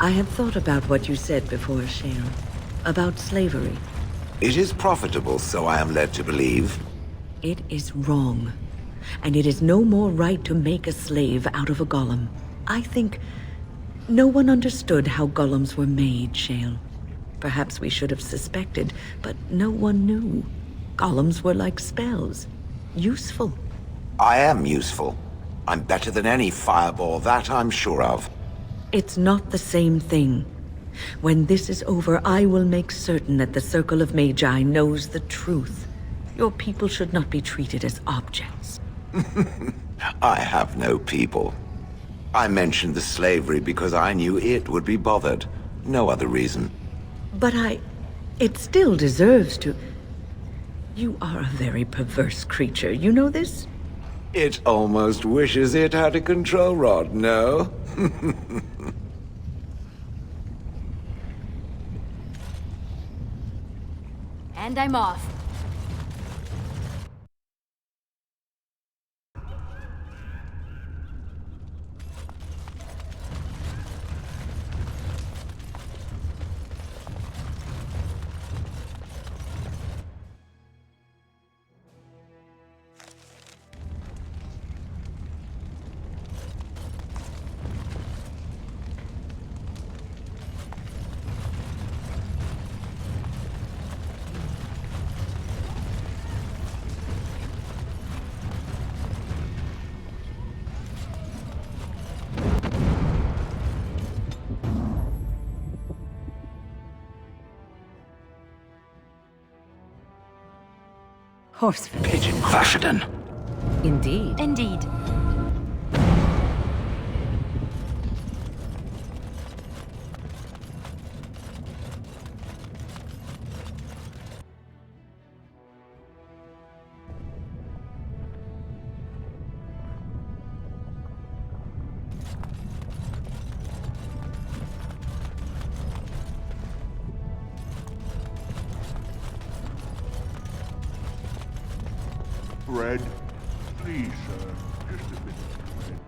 I have thought about what you said before, Shale. About slavery. It is profitable, so I am led to believe. It is wrong. And it is no more right to make a slave out of a golem. I think no one understood how golems were made, Shale. Perhaps we should have suspected, but no one knew. Golems were like spells. Useful. I am useful. I'm better than any fireball, that I'm sure of. It's not the same thing. When this is over, I will make certain that the Circle of Magi knows the truth. Your people should not be treated as objects. I have no people. I mentioned the slavery because I knew it would be bothered. No other reason. But it still deserves to... You are a very perverse creature, you know this? It almost wishes it had a control rod, no? And I'm off. Horseman. Pigeon Crasherdon. Indeed. Indeed. Bread? Please, sir. Just a bit of bread.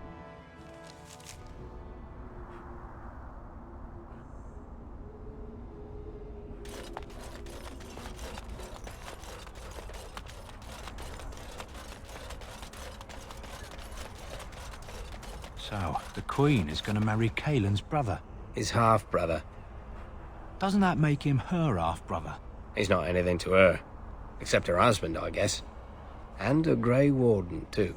So, the Queen is going to marry Kaelin's brother. His half-brother. Doesn't that make him her half-brother? He's not anything to her. Except her husband, I guess. And a Grey Warden, too.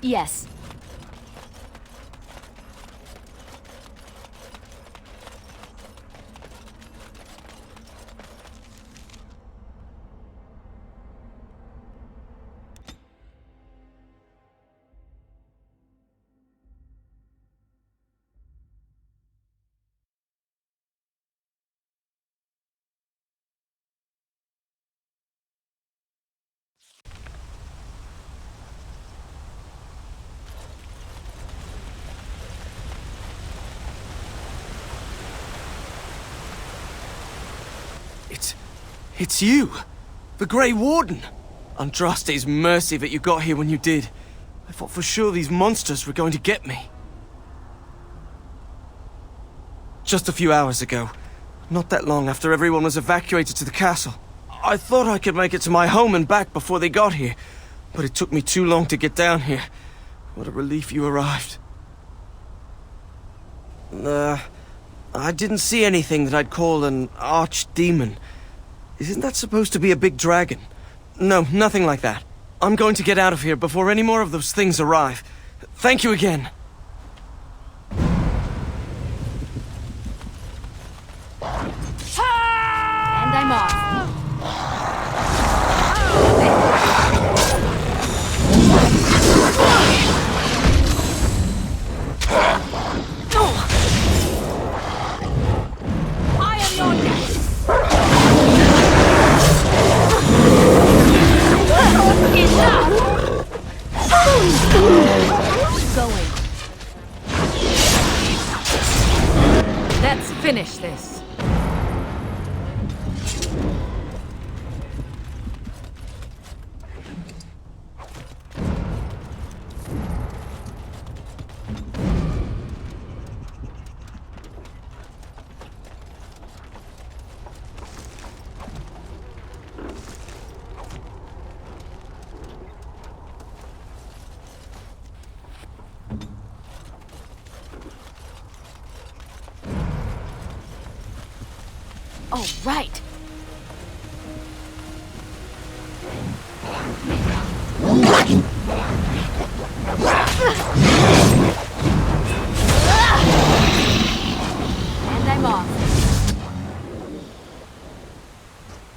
Yes. It's you! The Grey Warden! Andraste's mercy that you got here when you did. I thought for sure these monsters were going to get me. Just a few hours ago, not that long after everyone was evacuated to the castle, I thought I could make it to my home and back before they got here, but it took me too long to get down here. What a relief you arrived. I didn't see anything that I'd call an archdemon. Isn't that supposed to be a big dragon? No, nothing like that. I'm going to get out of here before any more of those things arrive. Thank you again. And I'm off. I am your death. Enough! finish this. All right. And I'm off.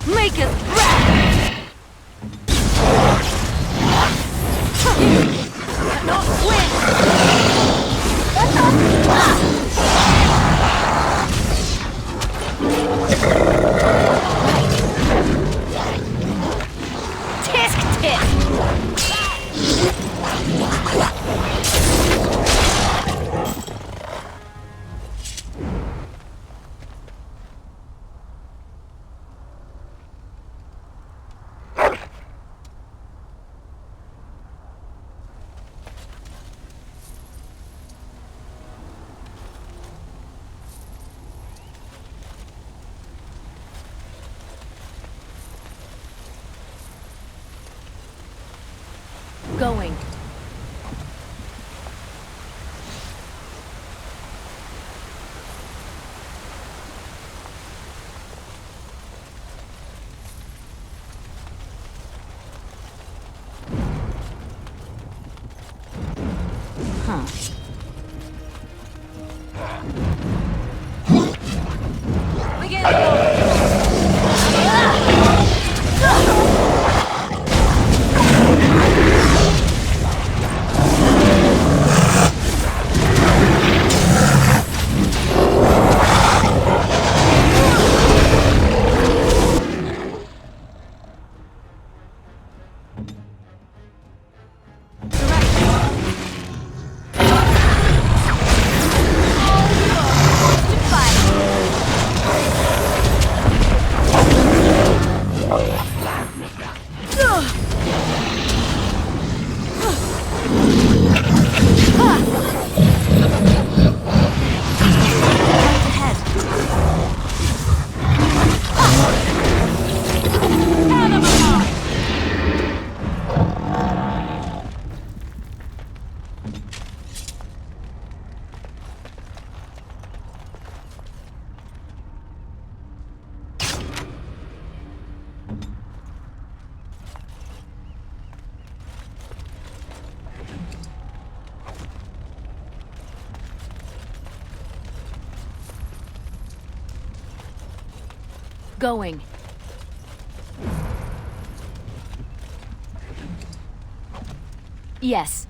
Make us breath! Not win! Tisk tisk! Going. Huh. Begin. Going. Yes.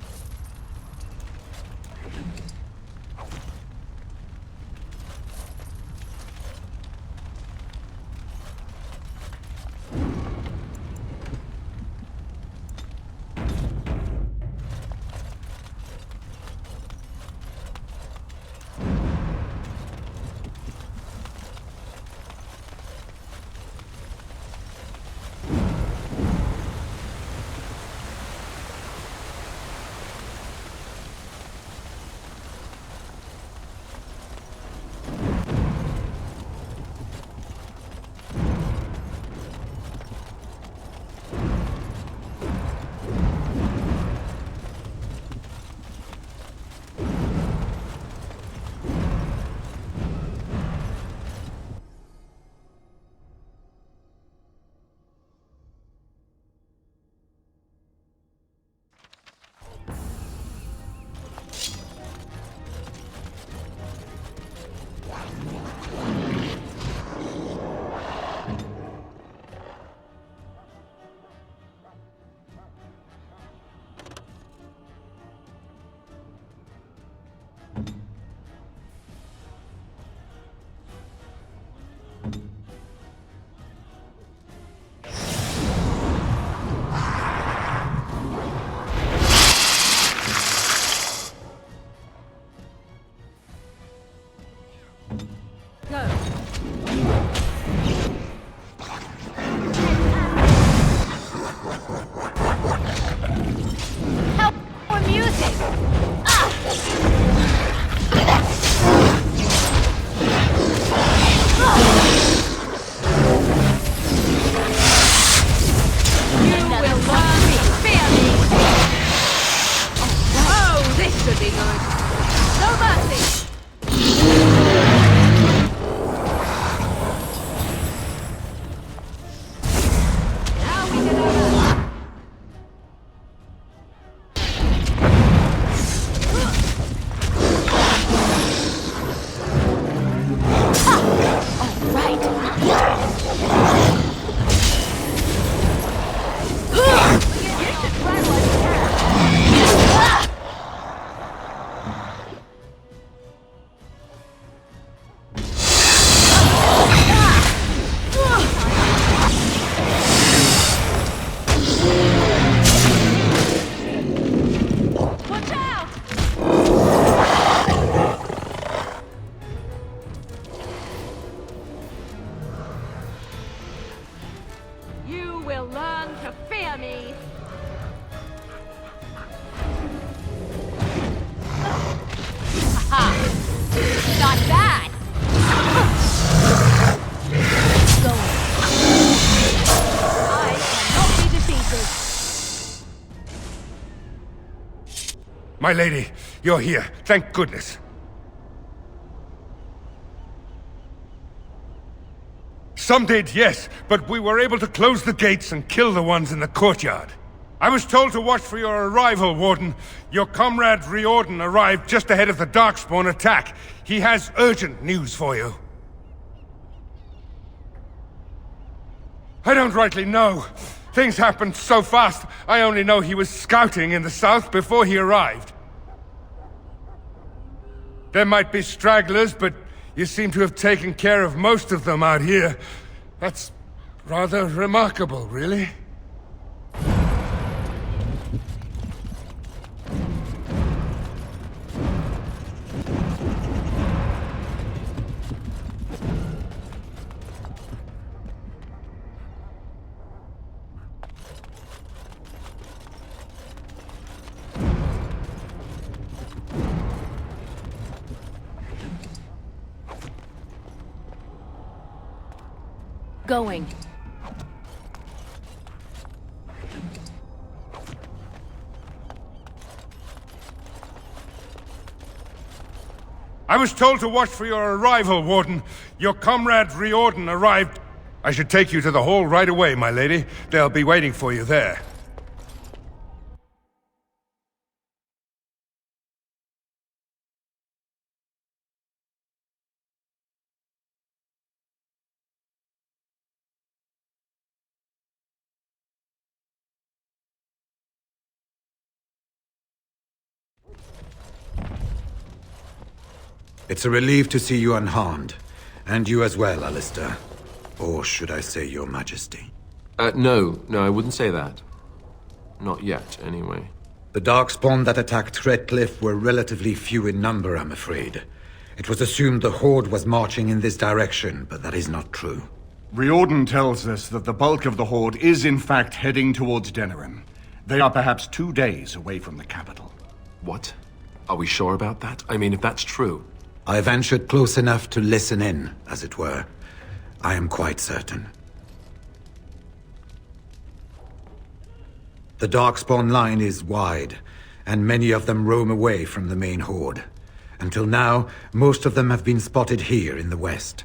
good. No mercy! Now we get over. All right. Watch out! You will learn to fear me. Aha! Not bad. Go. I cannot be defeated. My lady, you're here. Thank goodness. Some did, yes, but we were able to close the gates and kill the ones in the courtyard. I was told to watch for your arrival, Warden. Your comrade Riordan arrived just ahead of the Darkspawn attack. He has urgent news for you. I don't rightly know. Things happened so fast, I only know he was scouting in the south before he arrived. There might be stragglers, but you seem to have taken care of most of them out here. That's rather remarkable, really. Going. I was told to watch for your arrival, Warden. Your comrade Riordan arrived. I should take you to the hall right away, my lady. They'll be waiting for you there. It's a relief to see you unharmed. And you as well, Alistair. Or should I say your majesty? No, I wouldn't say that. Not yet, anyway. The Darkspawn that attacked Threadcliffe were relatively few in number, I'm afraid. It was assumed the Horde was marching in this direction, but that is not true. Riordan tells us that the bulk of the Horde is in fact heading towards Denerim. They are perhaps 2 days away from the capital. What? Are we sure about that? I mean, if that's true... I ventured close enough to listen in, as it were. I am quite certain. The Darkspawn line is wide, and many of them roam away from the main Horde. Until now, most of them have been spotted here in the west.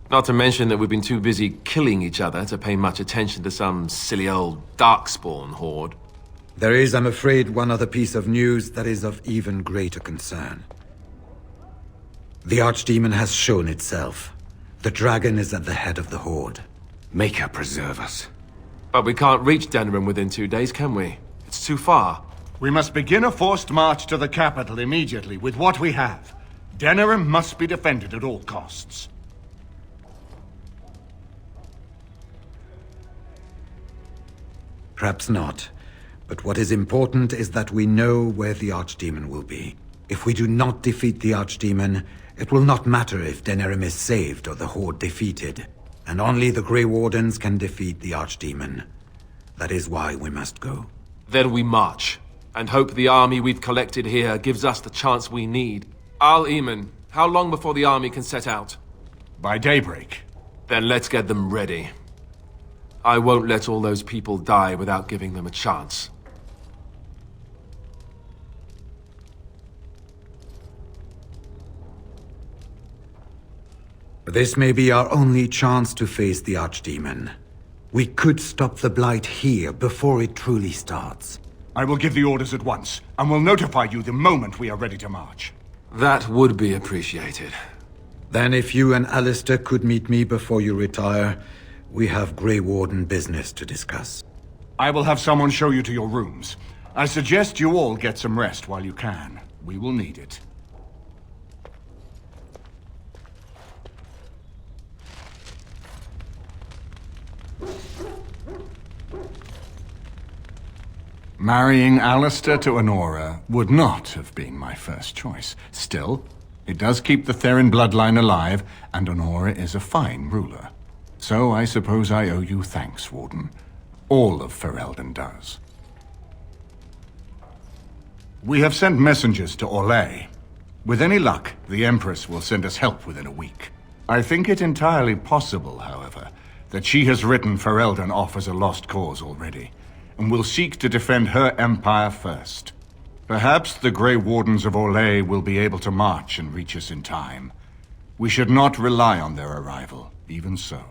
Not to mention that we've been too busy killing each other to pay much attention to some silly old Darkspawn Horde. There is, I'm afraid, one other piece of news that is of even greater concern. The Archdemon has shown itself. The dragon is at the head of the Horde. Maker preserve us. But we can't reach Denerim within 2 days, can we? It's too far. We must begin a forced march to the capital immediately with what we have. Denerim must be defended at all costs. Perhaps not. But what is important is that we know where the Archdemon will be. If we do not defeat the Archdemon, it will not matter if Denerim is saved or the Horde defeated. And only the Grey Wardens can defeat the Archdemon. That is why we must go. Then we march, and hope the army we've collected here gives us the chance we need. Al-Eamon, how long before the army can set out? By daybreak. Then let's get them ready. I won't let all those people die without giving them a chance. This may be our only chance to face the Archdemon. We could stop the Blight here before it truly starts. I will give the orders at once, and will notify you the moment we are ready to march. That would be appreciated. Then if you and Alistair could meet me before you retire, we have Grey Warden business to discuss. I will have someone show you to your rooms. I suggest you all get some rest while you can. We will need it. Marrying Alistair to Honora would not have been my first choice. Still, it does keep the Theron bloodline alive, and Honora is a fine ruler. So I suppose I owe you thanks, Warden. All of Ferelden does. We have sent messengers to Orlais. With any luck, the Empress will send us help within a week. I think it entirely possible, however, that she has written Ferelden off as a lost cause already, and will seek to defend her empire first. Perhaps the Grey Wardens of Orlais will be able to march and reach us in time. We should not rely on their arrival, even so.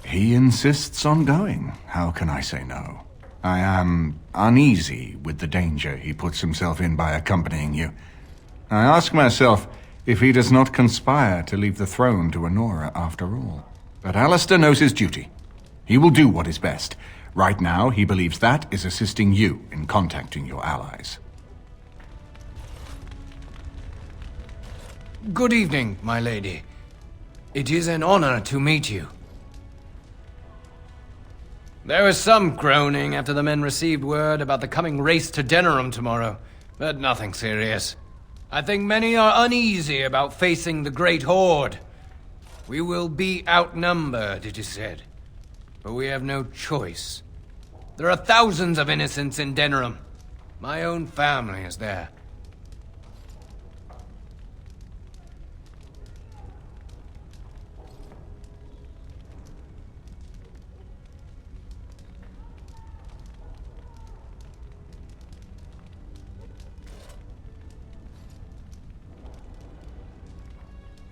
He insists on going. How can I say no? I am uneasy with the danger he puts himself in by accompanying you. I ask myself if he does not conspire to leave the throne to Honora after all. But Alistair knows his duty. He will do what is best. Right now, he believes that is assisting you in contacting your allies. Good evening, my lady. It is an honor to meet you. There was some groaning after the men received word about the coming race to Denerim tomorrow, but nothing serious. I think many are uneasy about facing the Great Horde. We will be outnumbered, it is said, but we have no choice. There are thousands of innocents in Denerim. My own family is there.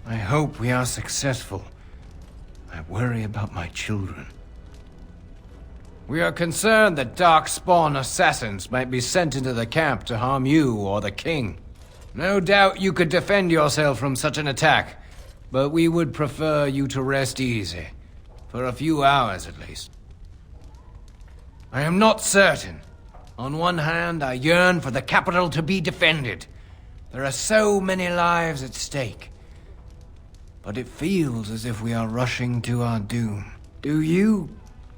I hope we are successful. I worry about my children. We are concerned that Darkspawn assassins might be sent into the camp to harm you or the king. No doubt you could defend yourself from such an attack, but we would prefer you to rest easy. For a few hours at least. I am not certain. On one hand, I yearn for the capital to be defended. There are so many lives at stake. But it feels as if we are rushing to our doom. Do you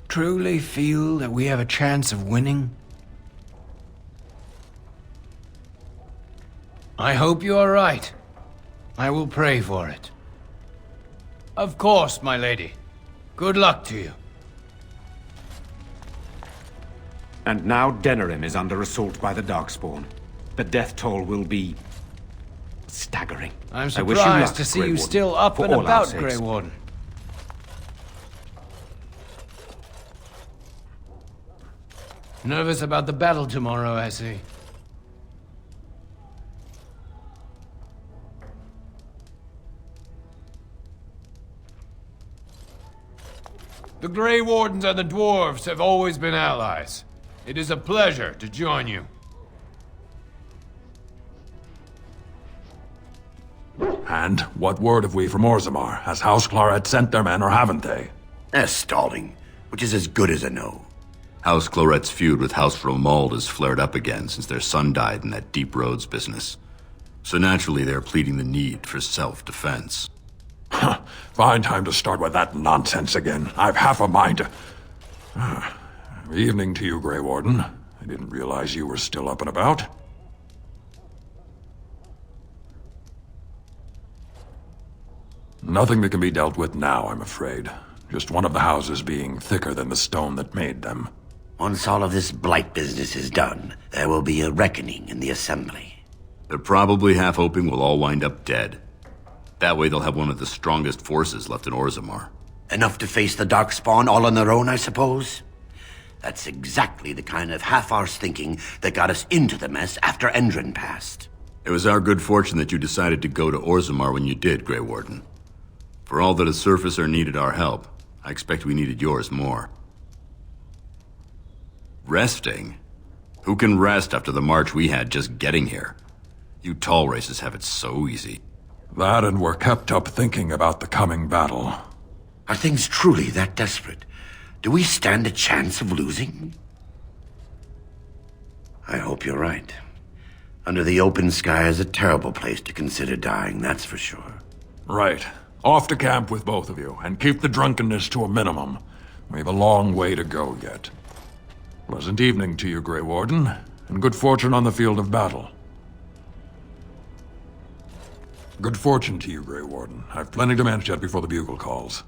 truly feel that we have a chance of winning? I hope you are right. I will pray for it. Of course, my lady. Good luck to you. And now Denerim is under assault by the Darkspawn. The death toll will be staggering. I'm I wish you luck, surprised to see Grey you Warden, still up for and all our about, sakes. Grey Warden. Nervous about the battle tomorrow, I see. The Grey Wardens and the Dwarves have always been allies. It is a pleasure to join you. And what word have we from Orzammar? Has House Clorette sent their men or haven't they? They're stalling, which is as good as a no. House Clorette's feud with House Romald has flared up again since their son died in that Deep Roads business. So naturally they're pleading the need for self-defense. Fine time to start with that nonsense again. I've half a mind to... Evening to you, Grey Warden. I didn't realize you were still up and about. Nothing that can be dealt with now, I'm afraid. Just one of the houses being thicker than the stone that made them. Once all of this blight business is done, there will be a reckoning in the Assembly. They're probably half hoping we'll all wind up dead. That way they'll have one of the strongest forces left in Orzammar. Enough to face the Darkspawn all on their own, I suppose? That's exactly the kind of half-arse thinking that got us into the mess after Endron passed. It was our good fortune that you decided to go to Orzammar when you did, Grey Warden. For all that a surfacer needed our help, I expect we needed yours more. Resting? Who can rest after the march we had just getting here? You tall races have it so easy. That and we're kept up thinking about the coming battle. Are things truly that desperate? Do we stand a chance of losing? I hope you're right. Under the open sky is a terrible place to consider dying, that's for sure. Right. Off to camp with both of you, and keep the drunkenness to a minimum. We have a long way to go yet. Pleasant evening to you, Grey Warden, and good fortune on the field of battle. Good fortune to you, Grey Warden. I've plenty to manage yet before the bugle calls.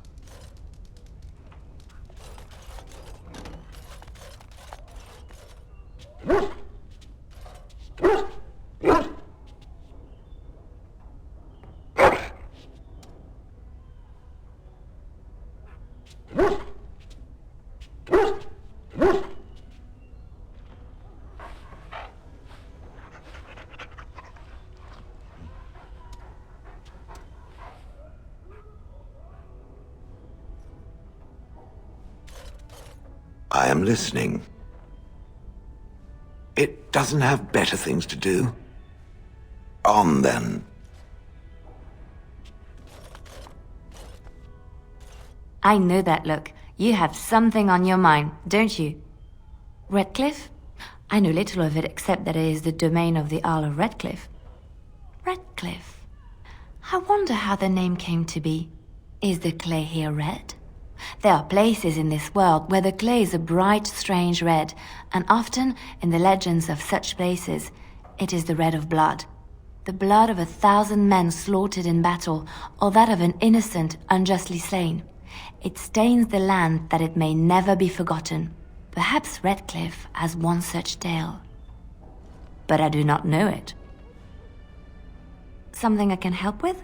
I am listening. It doesn't have better things to do. On, then. I know that look. You have something on your mind, don't you? Redcliffe? I know little of it except that it is the domain of the Earl of Redcliffe. Redcliffe? I wonder how the name came to be. Is the clay here red? There are places in this world where the clay is a bright, strange red, and often, in the legends of such places, it is the red of blood. The blood of 1,000 men slaughtered in battle, or that of an innocent unjustly slain. It stains the land that it may never be forgotten. Perhaps Redcliffe has one such tale. But I do not know it. Something I can help with?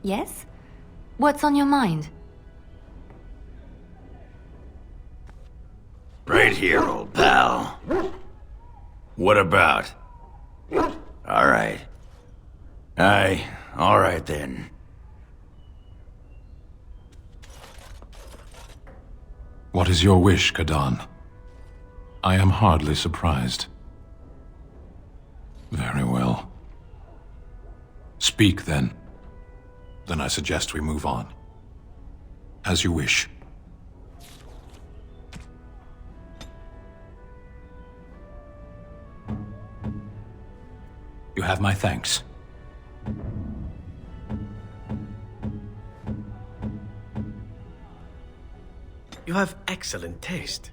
Yes? What's on your mind? Right here, old pal. What about? All right. All right then. What is your wish, Kadan? I am hardly surprised. Very well. Speak, then. Then I suggest we move on. As you wish. You have my thanks. You have excellent taste.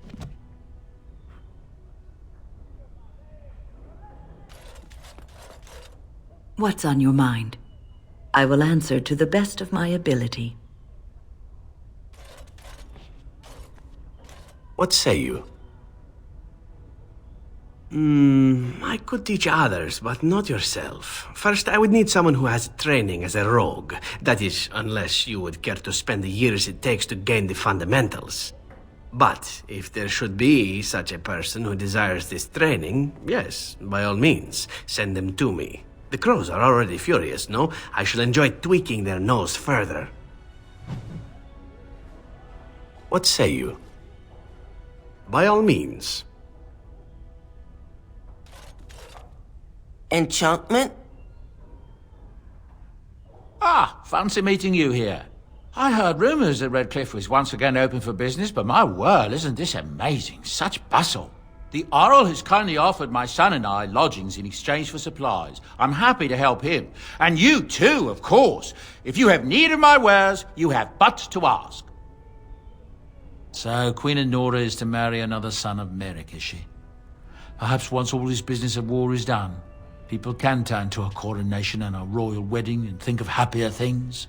What's on your mind? I will answer to the best of my ability. What say you? I could teach others, but not yourself. First, I would need someone who has training as a rogue. That is, unless you would care to spend the years it takes to gain the fundamentals. But if there should be such a person who desires this training, yes, by all means, send them to me. The crows are already furious, no? I shall enjoy tweaking their nose further. What say you? By all means. Enchantment? Ah, fancy meeting you here. I heard rumors that Redcliffe was once again open for business, but my word, isn't this amazing? Such bustle. The Earl has kindly offered my son and I lodgings in exchange for supplies. I'm happy to help him. And you too, of course. If you have need of my wares, you have but to ask. So, Queen Anora is to marry another son of Merrick, is she? Perhaps once all this business of war is done, people can turn to a coronation and a royal wedding and think of happier things.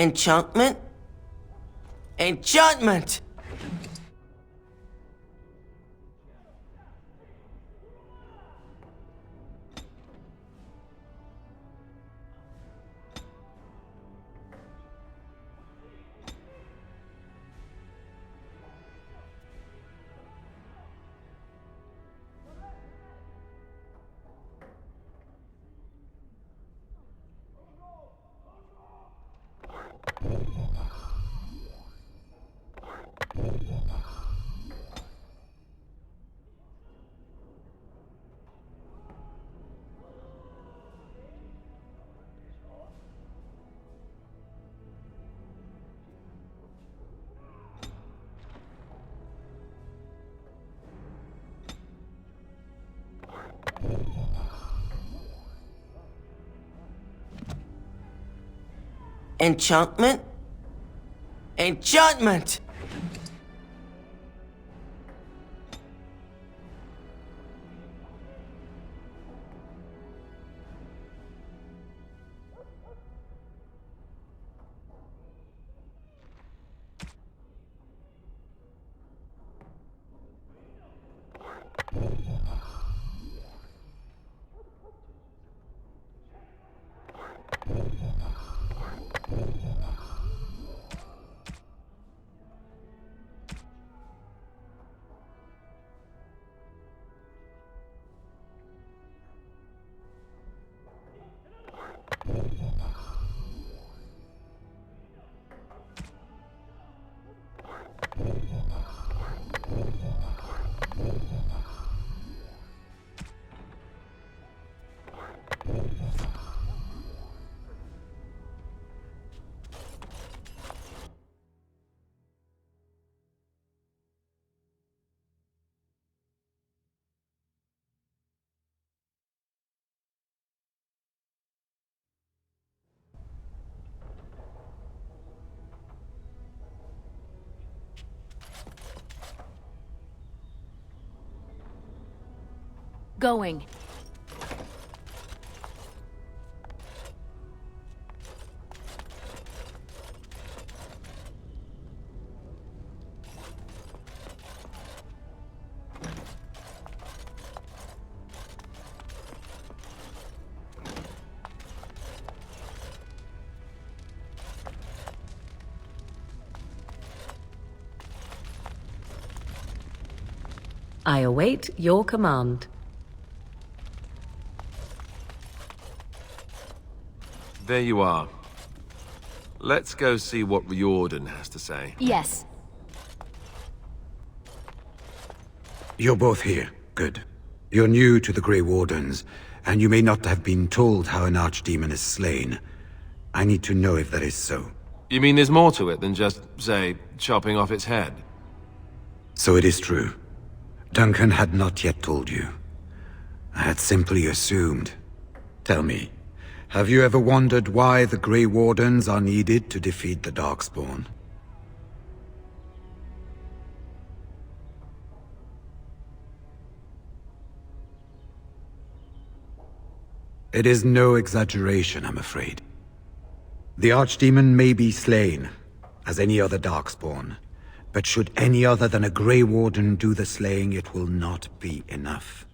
Enchantment? Enchantment! Enchantment? Enchantment! Going. I await your command. There you are. Let's go see what Riordan has to say. Yes. You're both here. Good. You're new to the Grey Wardens, and you may not have been told how an archdemon is slain. I need to know if that is so. You mean there's more to it than just, say, chopping off its head? So it is true. Duncan had not yet told you. I had simply assumed. Tell me, have you ever wondered why the Grey Wardens are needed to defeat the Darkspawn? It is no exaggeration, I'm afraid. The Archdemon may be slain, as any other Darkspawn, but should any other than a Grey Warden do the slaying, it will not be enough.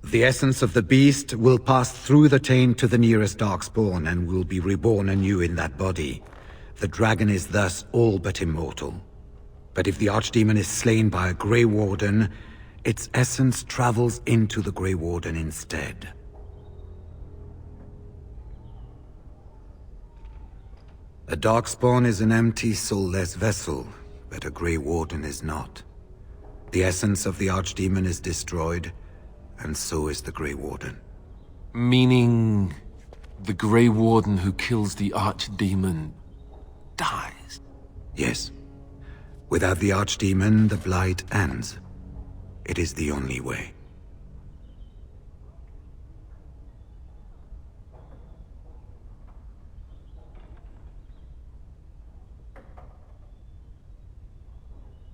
The essence of the beast will pass through the taint to the nearest Darkspawn and will be reborn anew in that body. The dragon is thus all but immortal. But if the Archdemon is slain by a Grey Warden, its essence travels into the Grey Warden instead. A Darkspawn is an empty, soulless vessel, but a Grey Warden is not. The essence of the Archdemon is destroyed, and so is the Grey Warden. Meaning, the Grey Warden who kills the Archdemon dies? Yes. Without the Archdemon, the Blight ends. It is the only way.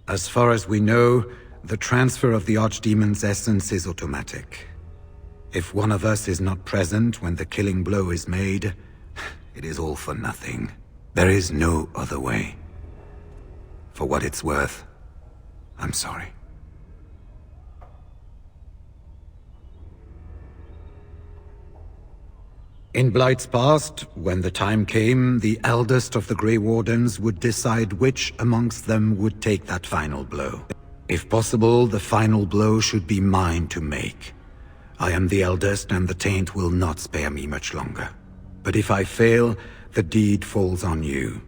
As far as we know, the transfer of the Archdemon's essence is automatic. If one of us is not present when the killing blow is made, it is all for nothing. There is no other way. For what it's worth, I'm sorry. In Blight's past, when the time came, the eldest of the Grey Wardens would decide which amongst them would take that final blow. If possible, the final blow should be mine to make. I am the eldest, and the taint will not spare me much longer. But if I fail, the deed falls on you.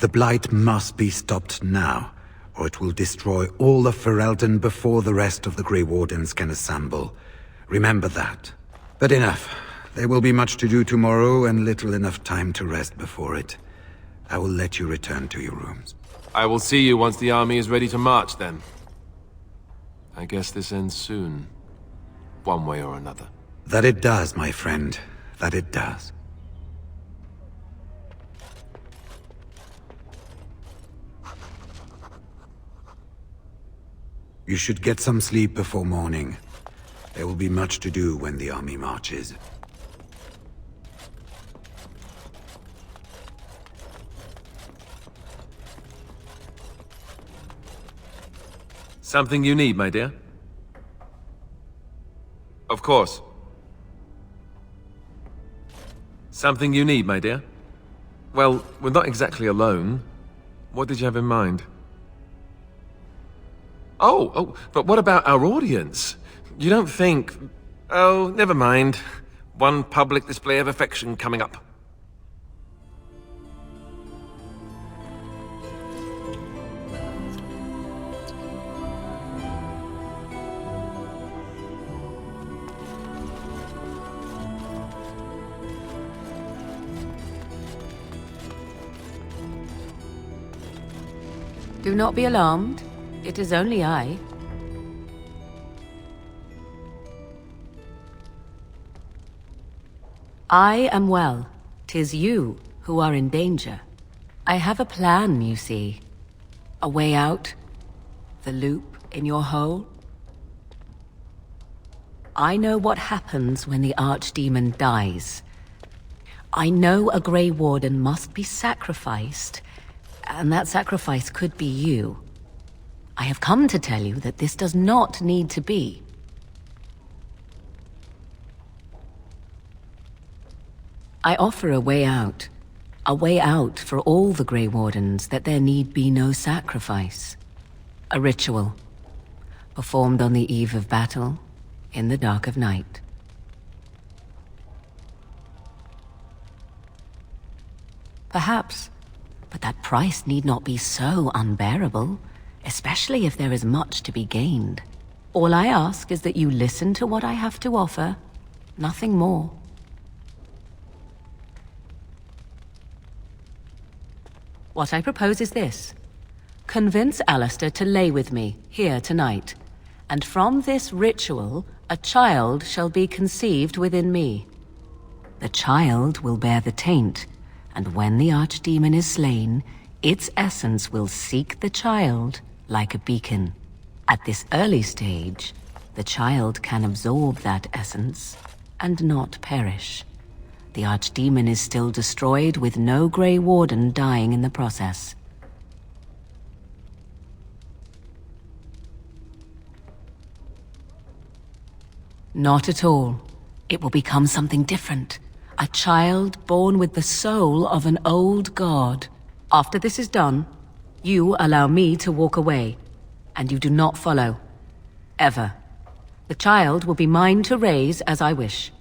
The Blight must be stopped now, or it will destroy all of Ferelden before the rest of the Grey Wardens can assemble. Remember that. But enough. There will be much to do tomorrow, and little enough time to rest before it. I will let you return to your rooms. I will see you once the army is ready to march, then. I guess this ends soon. One way or another. That it does, my friend. That it does. You should get some sleep before morning. There will be much to do when the army marches. Something you need, my dear? Of course. Something you need, my dear? Well, we're not exactly alone. What did you have in mind? Oh, but what about our audience? You don't think... Oh, never mind. One public display of affection coming up. Do not be alarmed. It is only I. I am well. 'Tis you who are in danger. I have a plan, you see. A way out. The loop in your hole. I know what happens when the Archdemon dies. I know a Grey Warden must be sacrificed, and that sacrifice could be you. I have come to tell you that this does not need to be. I offer a way out. A way out for all the Grey Wardens, that there need be no sacrifice. A ritual, performed on the eve of battle, in the dark of night. Perhaps, but that price need not be so unbearable, especially if there is much to be gained. All I ask is that you listen to what I have to offer, nothing more. What I propose is this. Convince Alistair to lay with me, here tonight, and from this ritual, a child shall be conceived within me. The child will bear the taint, and when the Archdemon is slain, its essence will seek the child like a beacon. At this early stage, the child can absorb that essence and not perish. The Archdemon is still destroyed with no Grey Warden dying in the process. Not at all. It will become something different. A child born with the soul of an old god. After this is done, you allow me to walk away, and you do not follow. Ever. The child will be mine to raise as I wish.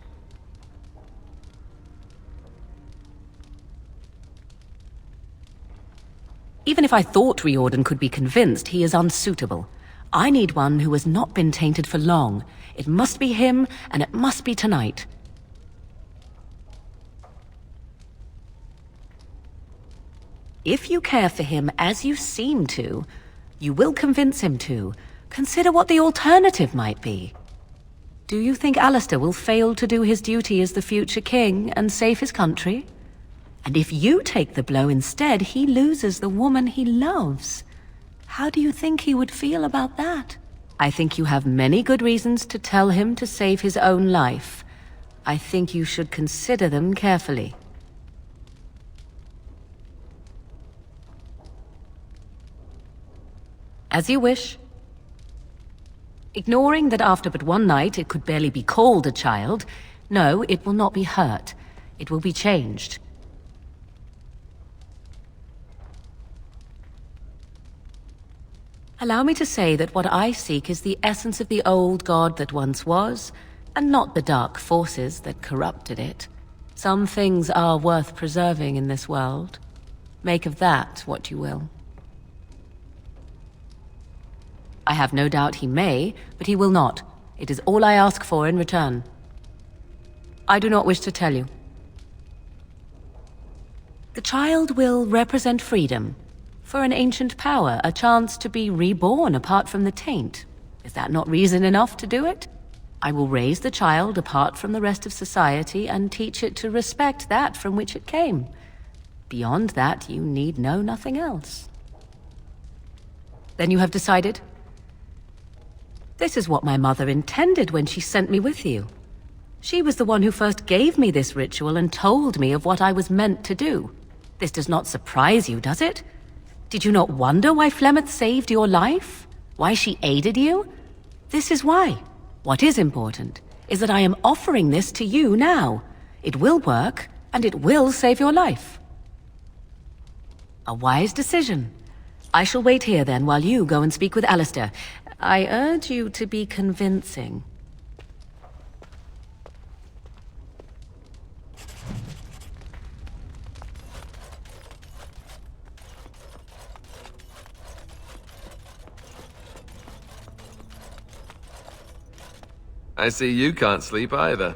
Even if I thought Riordan could be convinced, he is unsuitable. I need one who has not been tainted for long. It must be him, and it must be tonight. If you care for him as you seem to, you will convince him to. Consider what the alternative might be. Do you think Alistair will fail to do his duty as the future king and save his country? And if you take the blow instead, he loses the woman he loves. How do you think he would feel about that? I think you have many good reasons to tell him to save his own life. I think you should consider them carefully. As you wish. Ignoring that after but one night it could barely be called a child, no, it will not be hurt. It will be changed. Allow me to say that what I seek is the essence of the old god that once was, and not the dark forces that corrupted it. Some things are worth preserving in this world. Make of that what you will. I have no doubt he may, but he will not. It is all I ask for in return. I do not wish to tell you. The child will represent freedom. For an ancient power, a chance to be reborn apart from the taint. Is that not reason enough to do it? I will raise the child apart from the rest of society and teach it to respect that from which it came. Beyond that, you need know nothing else. Then you have decided? This is what my mother intended when she sent me with you. She was the one who first gave me this ritual and told me of what I was meant to do. This does not surprise you, does it? Did you not wonder why Flemeth saved your life? Why she aided you? This is why. What is important is that I am offering this to you now. It will work, and it will save your life. A wise decision. I shall wait here then while you go and speak with Alistair. I urge you to be convincing. I see you can't sleep either.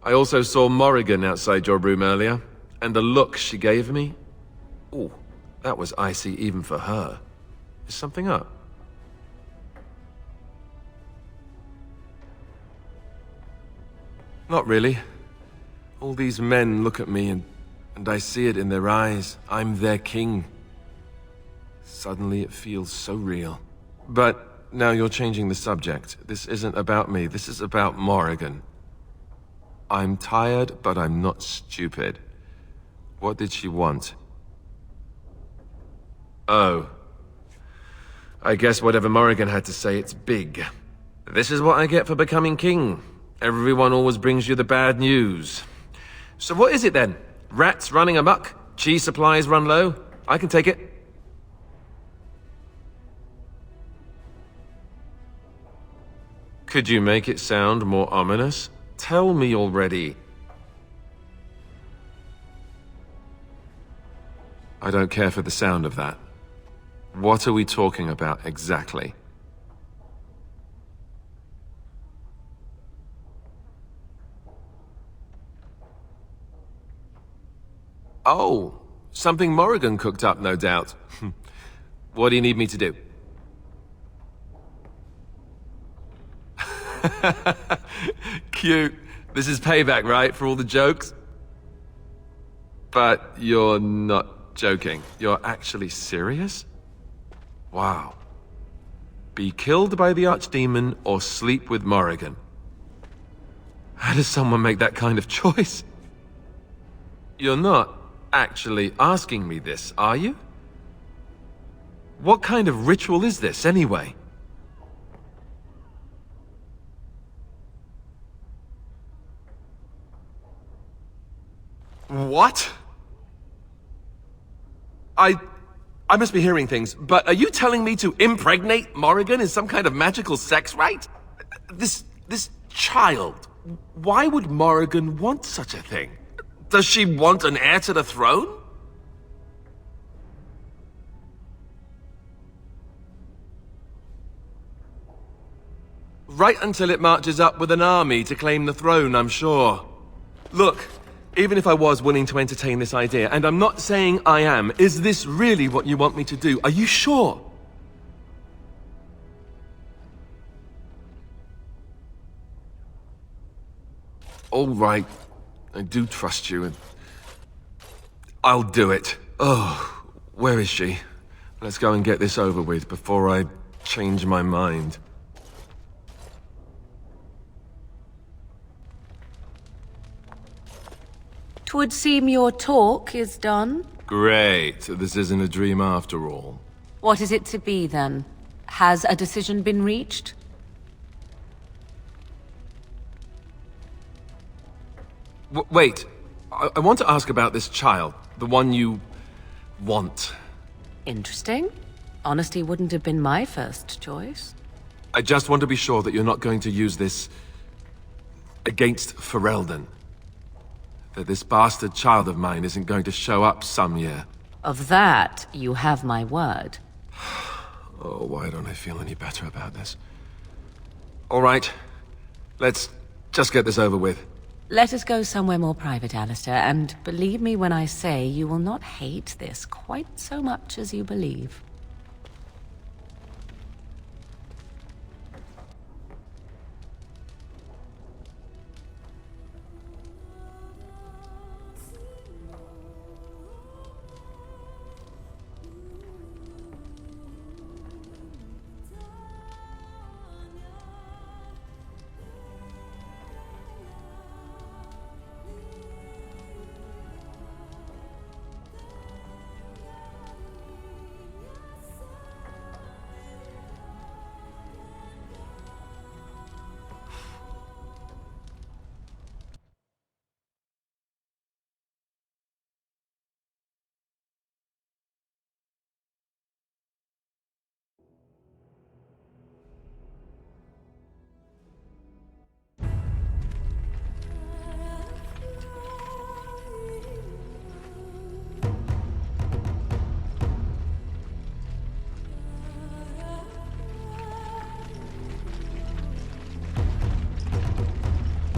I also saw Morrigan outside your room earlier, and the look she gave me. Ooh, that was icy even for her. Is something up? Not really. All these men look at me and I see it in their eyes. I'm their king. Suddenly it feels so real. But now you're changing the subject. This isn't about me. This is about Morrigan. I'm tired, but I'm not stupid. What did she want? Oh. I guess whatever Morrigan had to say, it's big. This is what I get for becoming king. Everyone always brings you the bad news. So what is it then? Rats running amok? Cheese supplies run low? I can take it. Could you make it sound more ominous? Tell me already. I don't care for the sound of that. What are we talking about exactly? Oh, something Morrigan cooked up, no doubt. What do you need me to do? Cute. This is payback, right, for all the jokes? But you're not joking. You're actually serious? Wow. Be killed by the Archdemon or sleep with Morrigan. How does someone make that kind of choice? You're not actually asking me this, are you? What kind of ritual is this, anyway? What? I must be hearing things, but are you telling me to impregnate Morrigan is some kind of magical sex rite? This child, why would Morrigan want such a thing? Does she want an heir to the throne? Right until it marches up with an army to claim the throne, I'm sure. Look, even if I was willing to entertain this idea, and I'm not saying I am, is this really what you want me to do? Are you sure? All right. I do trust you, and I'll do it. Oh, where is she? Let's go and get this over with before I change my mind. 'Twould seem your talk is done. Great. This isn't a dream after all. What is it to be, then? Has a decision been reached? Wait. I want to ask about this child. The one you... want. Interesting. Honesty wouldn't have been my first choice. I just want to be sure that you're not going to use this... against Ferelden. That this bastard child of mine isn't going to show up some year. Of that, you have my word. Oh, why don't I feel any better about this? All right. Let's just get this over with. Let us go somewhere more private, Alistair, and believe me when I say you will not hate this quite so much as you believe.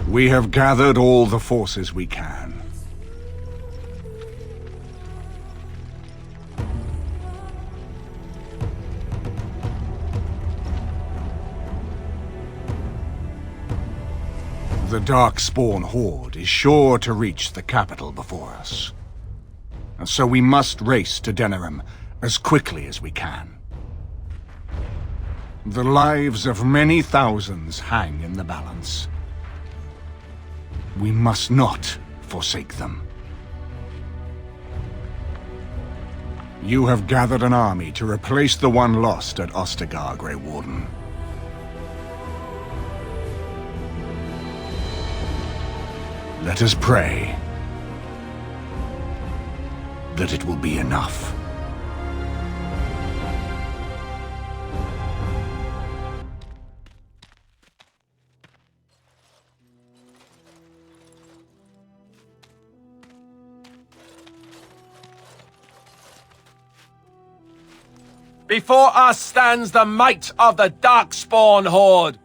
We have gathered all the forces we can. The Darkspawn Horde is sure to reach the capital before us. And so we must race to Denerim as quickly as we can. The lives of many thousands hang in the balance. We must not forsake them. You have gathered an army to replace the one lost at Ostagar, Grey Warden. Let us pray that it will be enough. Before us stands the might of the Darkspawn Horde.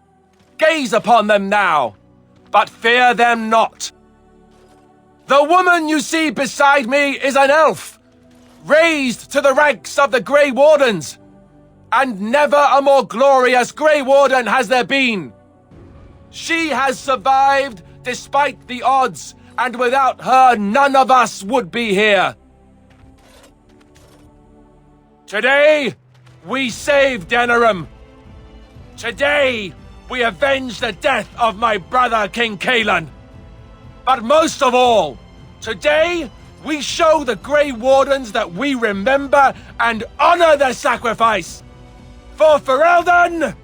Gaze upon them now, but fear them not. The woman you see beside me is an elf, raised to the ranks of the Grey Wardens. And never a more glorious Grey Warden has there been. She has survived despite the odds, and without her none of us would be here. Today, we save Denerim. Today, we avenge the death of my brother King Kaelan. But most of all, today, we show the Grey Wardens that we remember and honor their sacrifice. For Ferelden!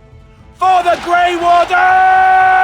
For the Grey Wardens!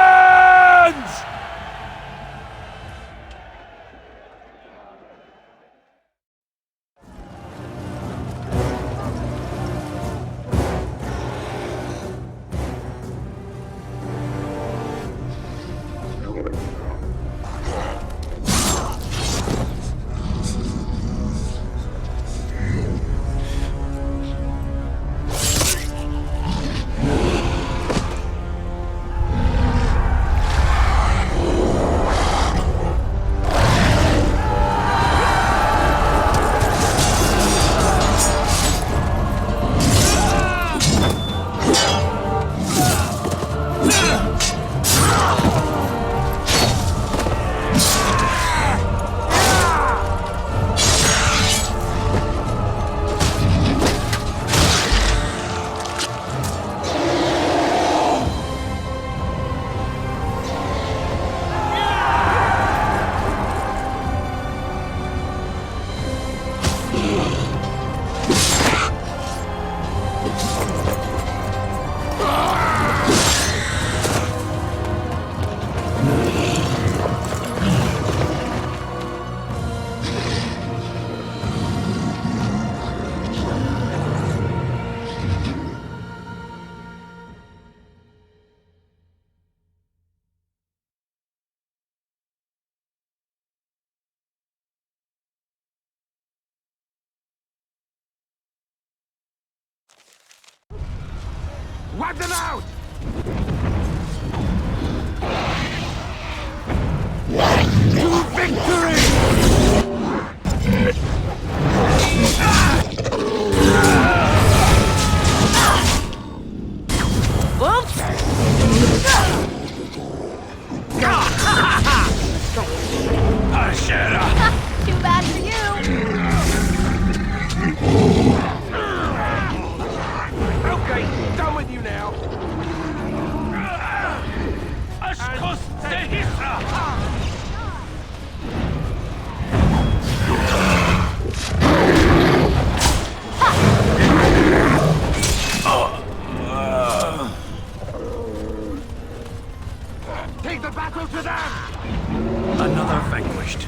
Wipe them out! To victory! Whoops! Too bad for you! Okay, done with you now. Take the battle to them! Another vanquished.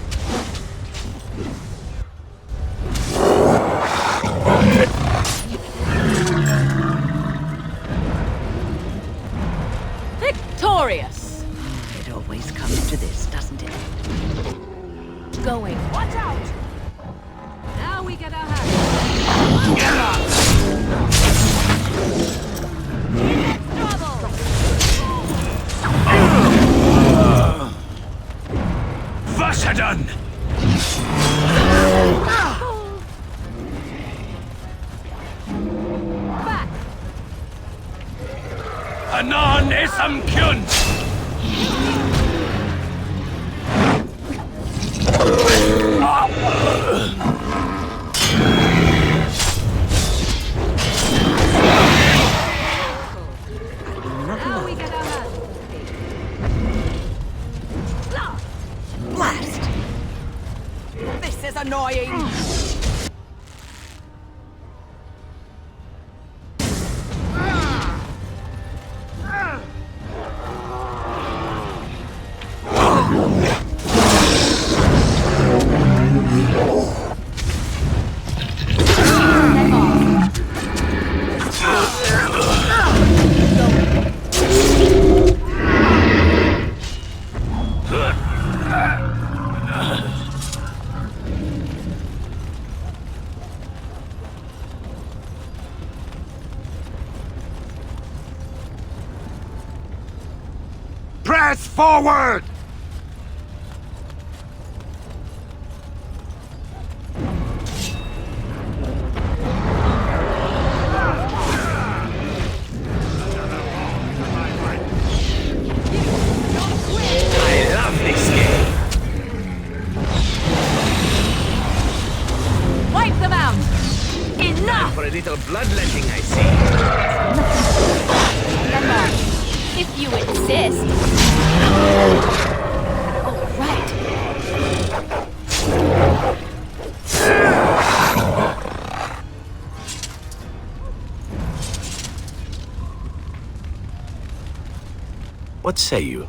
Victorious! It always comes to this, doesn't it? Going. Watch out! Now we get our hands. Get up! Vasadun! Back! Anon isam kyun! Now we get our hands. Blast! This is annoying! Press forward! I love this game. Wipe them out! Enough! For a little bloodletting, I see. If you insist. Oh, right. What say you?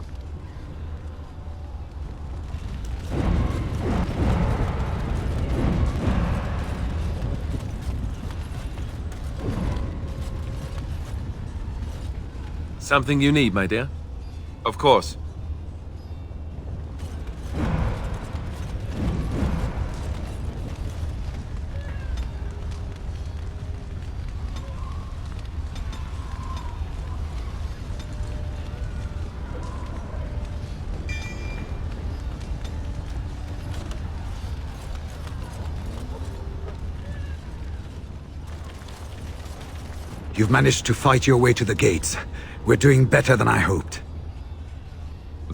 Something you need, my dear? Of course. You've managed to fight your way to the gates. We're doing better than I hoped.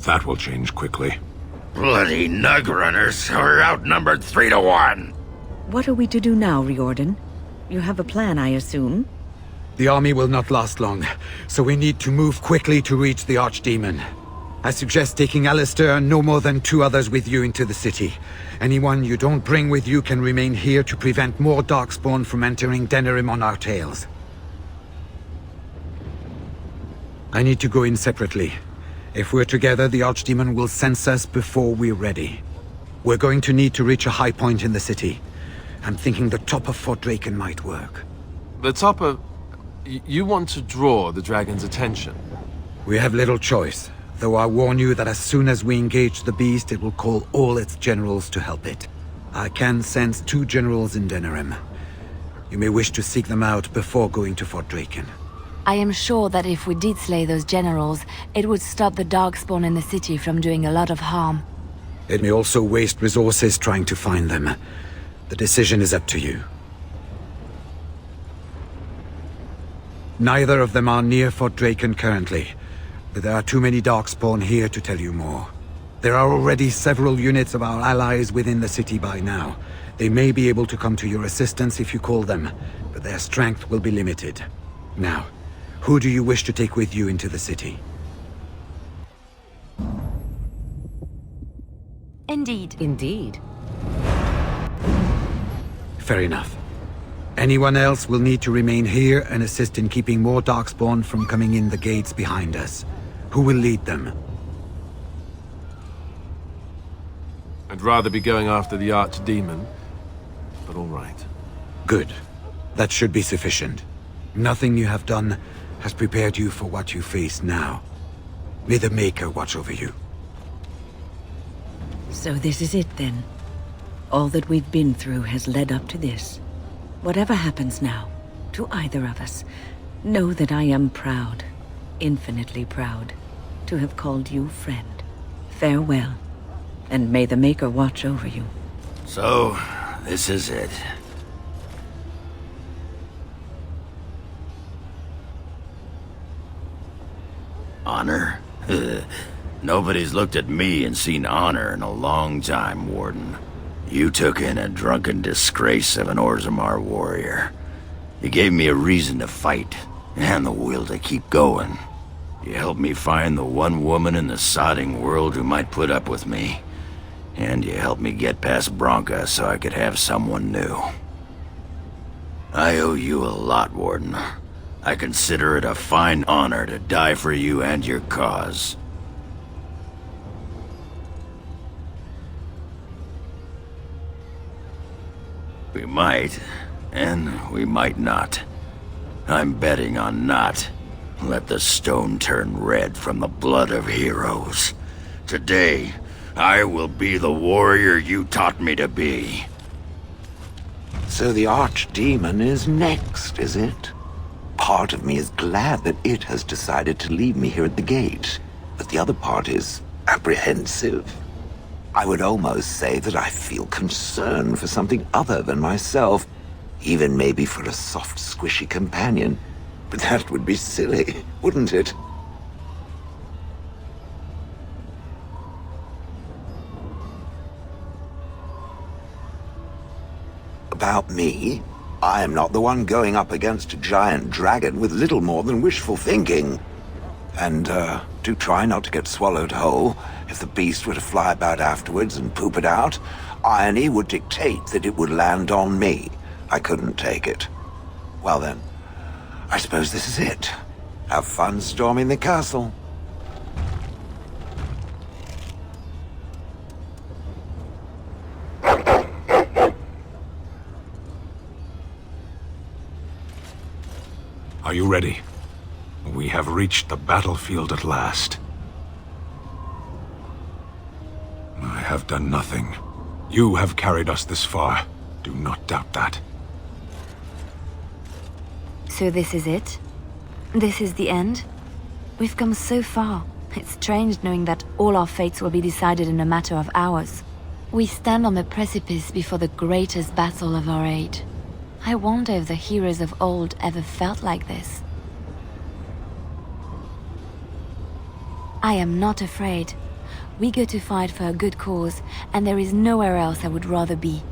That will change quickly. Bloody nug runners. We're outnumbered 3 to 1. What are we to do now, Riordan? You have a plan, I assume? The army will not last long, so we need to move quickly to reach the Archdemon. I suggest taking Alistair and no more than 2 others with you into the city. Anyone you don't bring with you can remain here to prevent more Darkspawn from entering Denerim on our tails. I need to go in separately. If we're together, the Archdemon will sense us before we're ready. We're going to need to reach a high point in the city. I'm thinking the top of Fort Draken might work. The top of... You want to draw the dragon's attention? We have little choice, though I warn you that as soon as we engage the beast, it will call all its generals to help it. I can sense 2 generals in Denerim. You may wish to seek them out before going to Fort Draken. I am sure that if we did slay those generals, it would stop the Darkspawn in the city from doing a lot of harm. It may also waste resources trying to find them. The decision is up to you. Neither of them are near Fort Draken currently, but there are too many Darkspawn here to tell you more. There are already several units of our allies within the city by now. They may be able to come to your assistance if you call them, but their strength will be limited. Now, who do you wish to take with you into the city? Indeed. Indeed. Fair enough. Anyone else will need to remain here and assist in keeping more Darkspawn from coming in the gates behind us. Who will lead them? I'd rather be going after the Archdemon, but all right. Good. That should be sufficient. Nothing you have done has prepared you for what you face now. May the Maker watch over you. So this is it then. All that we've been through has led up to this. Whatever happens now, to either of us, know that I am proud, infinitely proud, to have called you friend. Farewell, and may the Maker watch over you. So, this is it. Honor? Nobody's looked at me and seen honor in a long time, Warden. You took in a drunken disgrace of an Orzammar warrior. You gave me a reason to fight, and the will to keep going. You helped me find the one woman in the sodding world who might put up with me. And you helped me get past Bronca so I could have someone new. I owe you a lot, Warden. I consider it a fine honor to die for you and your cause. We might, and we might not. I'm betting on not. Let the stone turn red from the blood of heroes. Today, I will be the warrior you taught me to be. So the Archdemon is next, is it? Part of me is glad that it has decided to leave me here at the gate, but the other part is apprehensive. I would almost say that I feel concern for something other than myself, even maybe for a soft, squishy companion. But that would be silly, wouldn't it? About me, I am not the one going up against a giant dragon with little more than wishful thinking. And, do try not to get swallowed whole. If the beast were to fly about afterwards and poop it out, irony would dictate that it would land on me. I couldn't take it. Well then, I suppose this is it. Have fun storming the castle. Are you ready? We have reached the battlefield at last. I have done nothing. You have carried us this far. Do not doubt that. So this is it? This is the end? We've come so far. It's strange knowing that all our fates will be decided in a matter of hours. We stand on the precipice before the greatest battle of our age. I wonder if the heroes of old ever felt like this. I am not afraid. We go to fight for a good cause, and there is nowhere else I would rather be.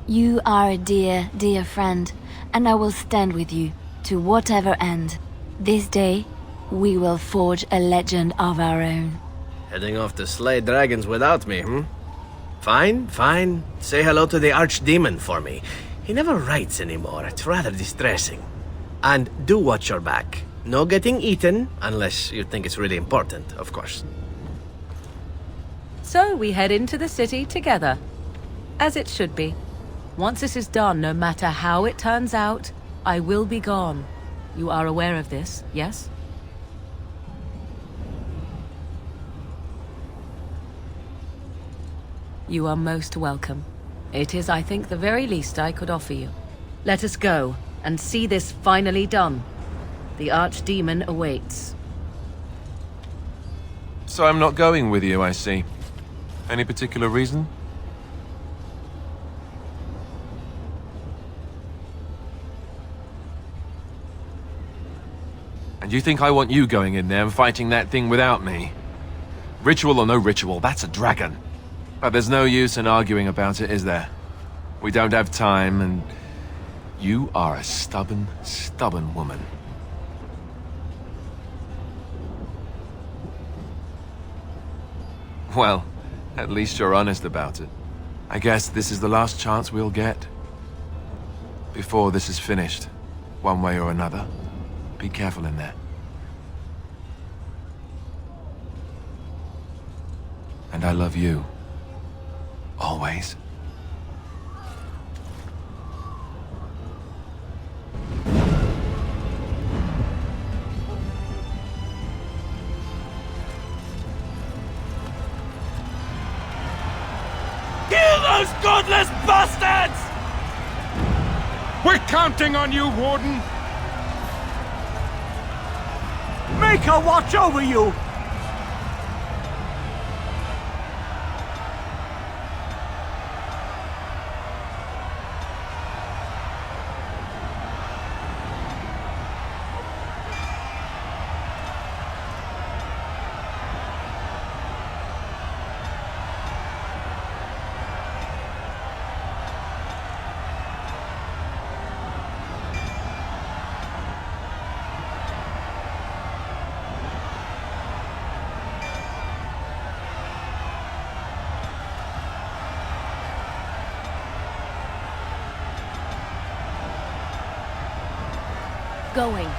You are a dear, dear friend, and I will stand with you, to whatever end. This day, we will forge a legend of our own. Heading off to slay dragons without me, Fine, fine. Say hello to the Archdemon for me. He never writes anymore. It's rather distressing. And do watch your back. No getting eaten, unless you think it's really important, of course. So we head into the city together. As it should be. Once this is done, no matter how it turns out, I will be gone. You are aware of this, yes? You are most welcome. It is, I think, the very least I could offer you. Let us go, and see this finally done. The archdemon awaits. So I'm not going with you, I see. Any particular reason? And you think I want you going in there and fighting that thing without me? Ritual or no ritual, that's a dragon. But there's no use in arguing about it, is there? We don't have time, and you are a stubborn, stubborn woman. Well, at least you're honest about it. I guess this is the last chance we'll get. Before this is finished, one way or another. Be careful in there. And I love you. Always. Kill those godless bastards! We're counting on you, Warden! Make her watch over you! Going.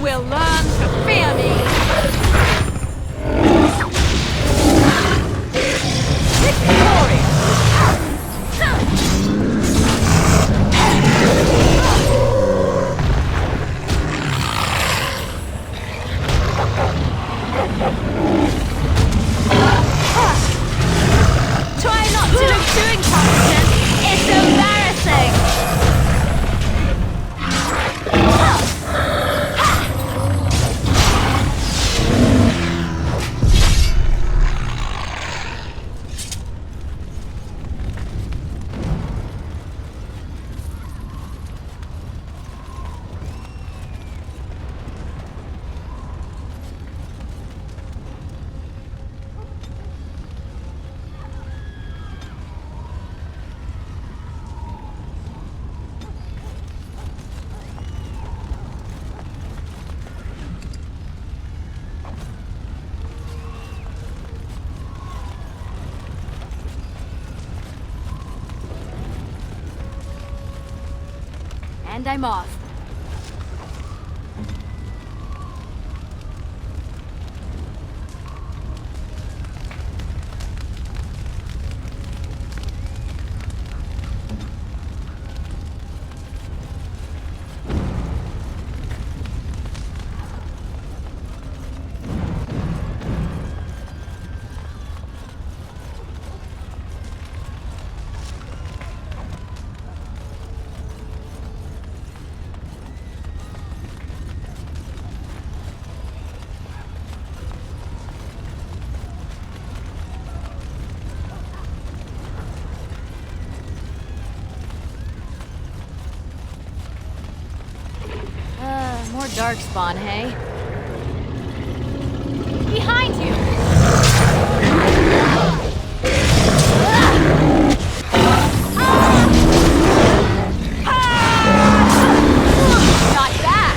You will learn to fear me! Try not to look too incompetent. It's embarrassing. And I'm off. darkspawn, hey? Behind you! Not bad!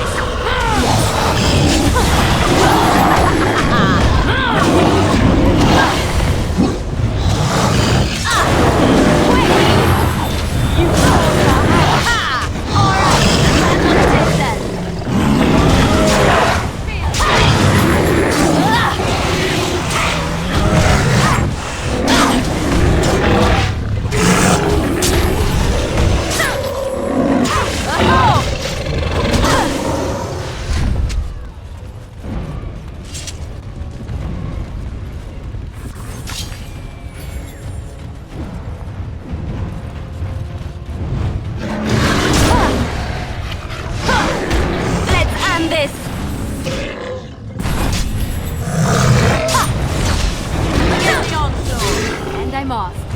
I'm off. Too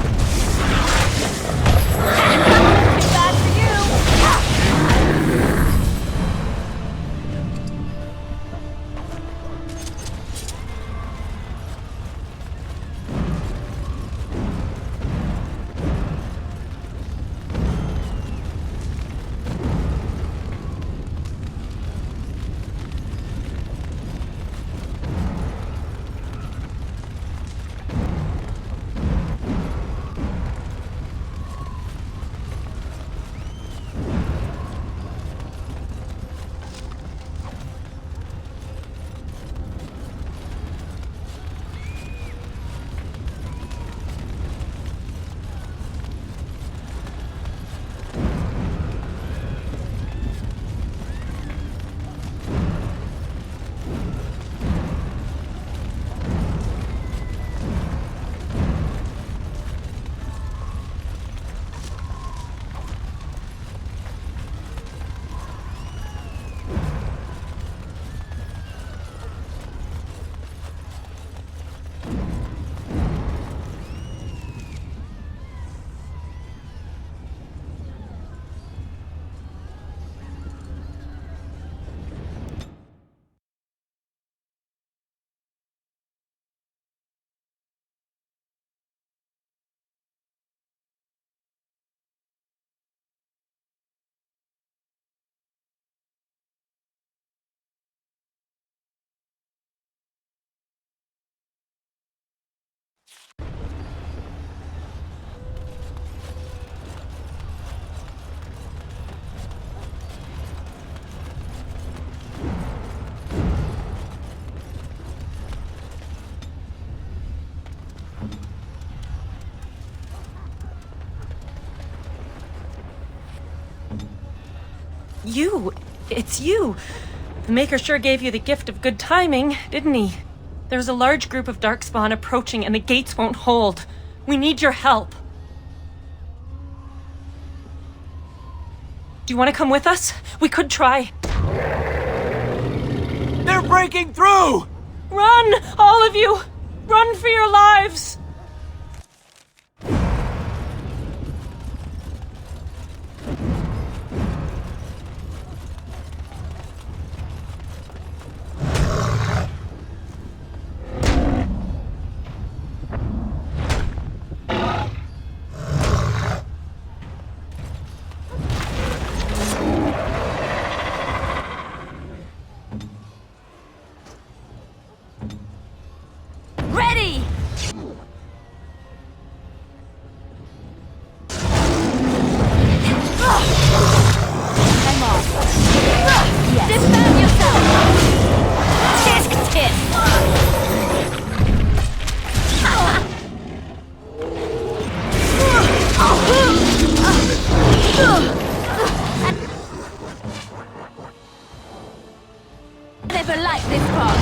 bad for you. You! It's you! The Maker sure gave you the gift of good timing, didn't he? There's a large group of Darkspawn approaching and the gates won't hold. We need your help. Do you want to come with us? We could try. They're breaking through! Run! All of you! Run for your lives! Ready! I'm off. Yes. Dismount yourself! Tisk tisk! Never like this part.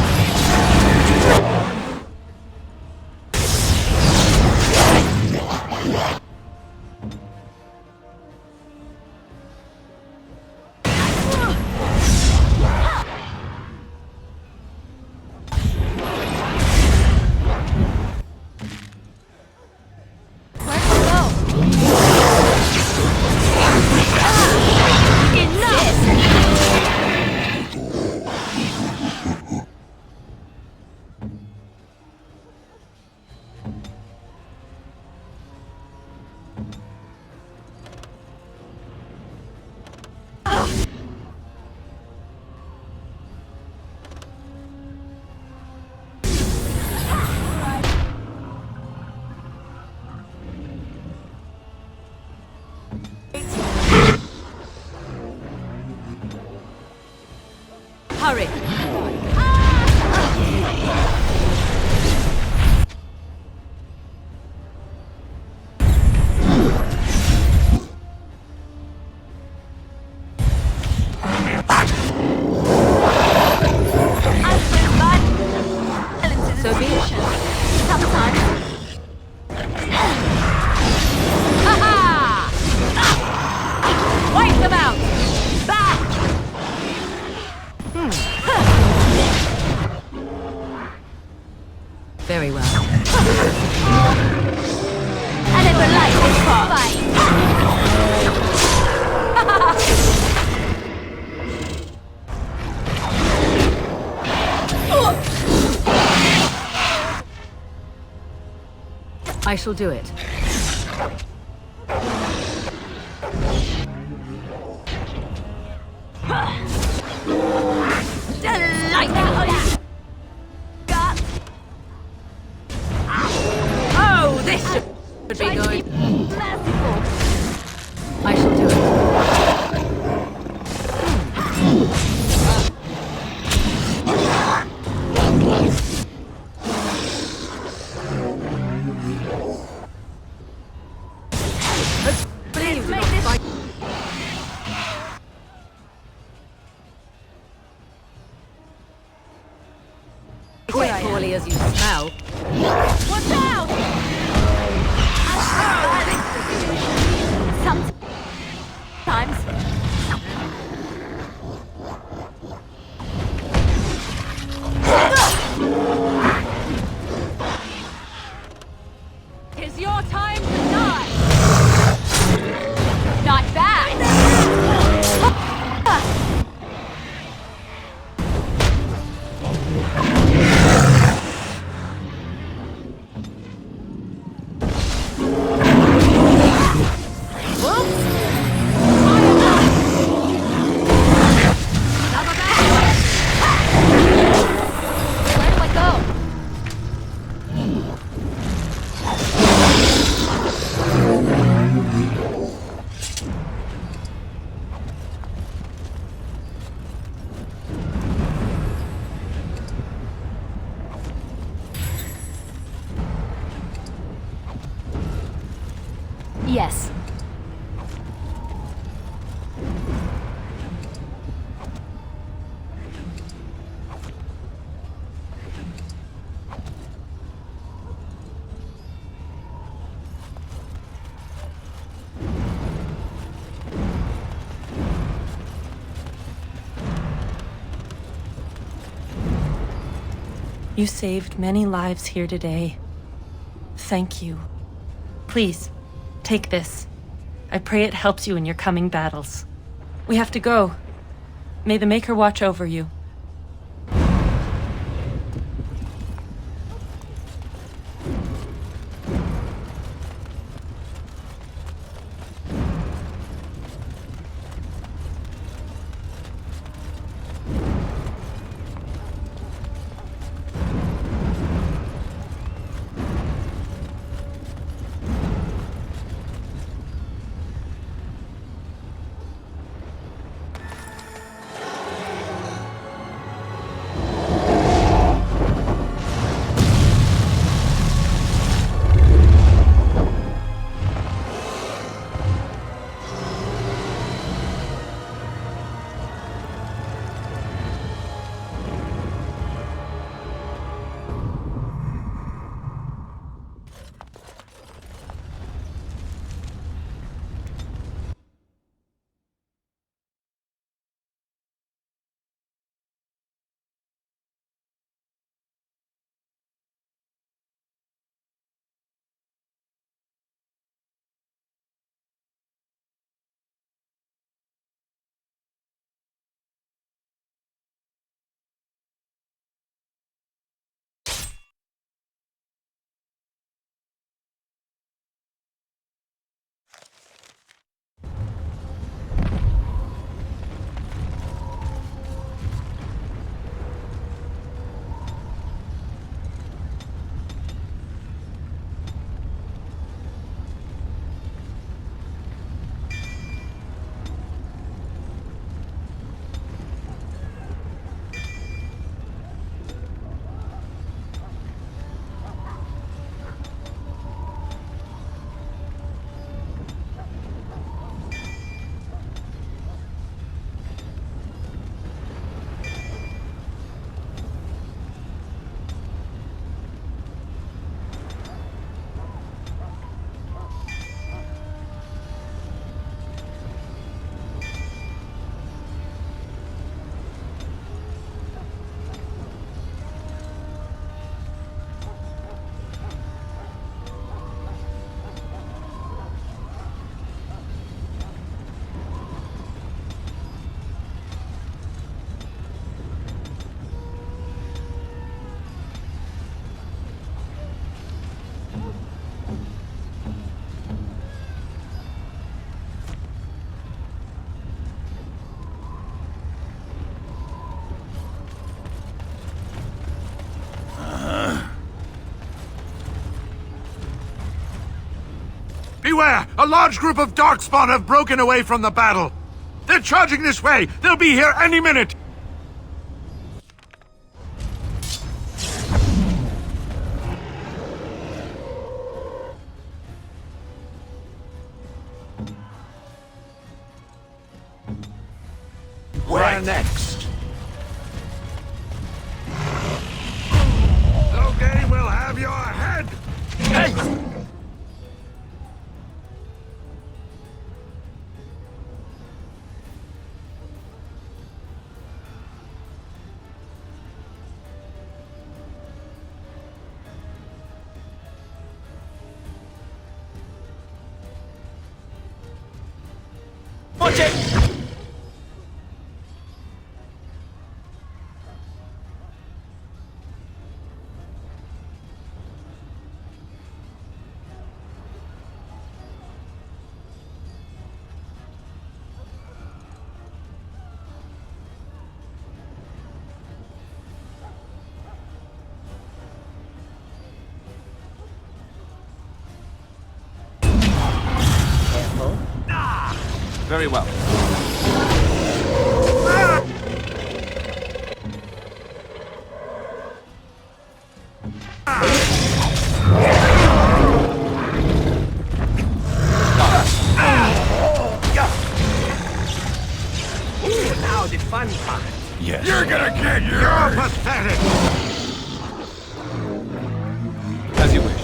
Very well. I never liked this fight. I shall do it. Like that. Oh, this should be good. I shall do it. Let's make this fight. Quite poorly as you smell. Watch out! Sometimes. It's your time to die. Not bad. Where do I go? Yes. You saved many lives here today. Thank you. Please, take this. I pray it helps you in your coming battles. We have to go. May the Maker watch over you. Beware! A large group of Darkspawn have broken away from the battle! They're charging this way! They'll be here any minute! Where next? Okay, we'll have your head! Hey! Watch it! Very well. Now the fun part. Yes. You're gonna get yours! You're pathetic! As you wish.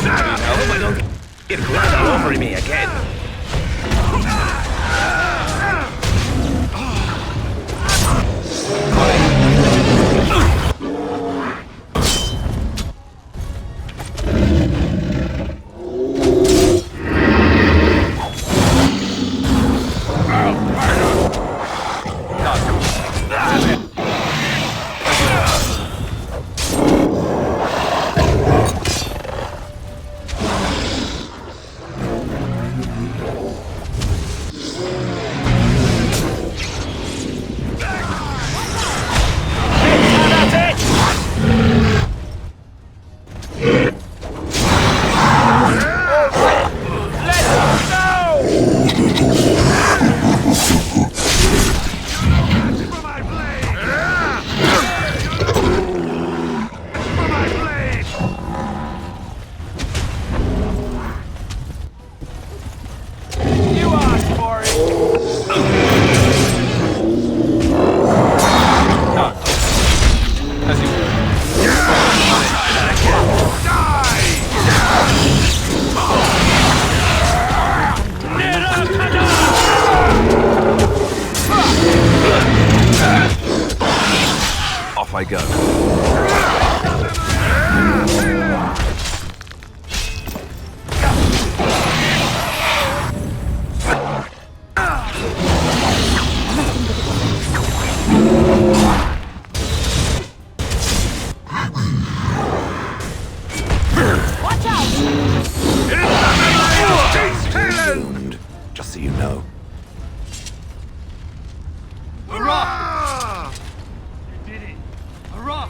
I hope I don't get run all over me again. Off I go. Watch out! Doomed, just so you know. Hurrah! You did it! Hurrah!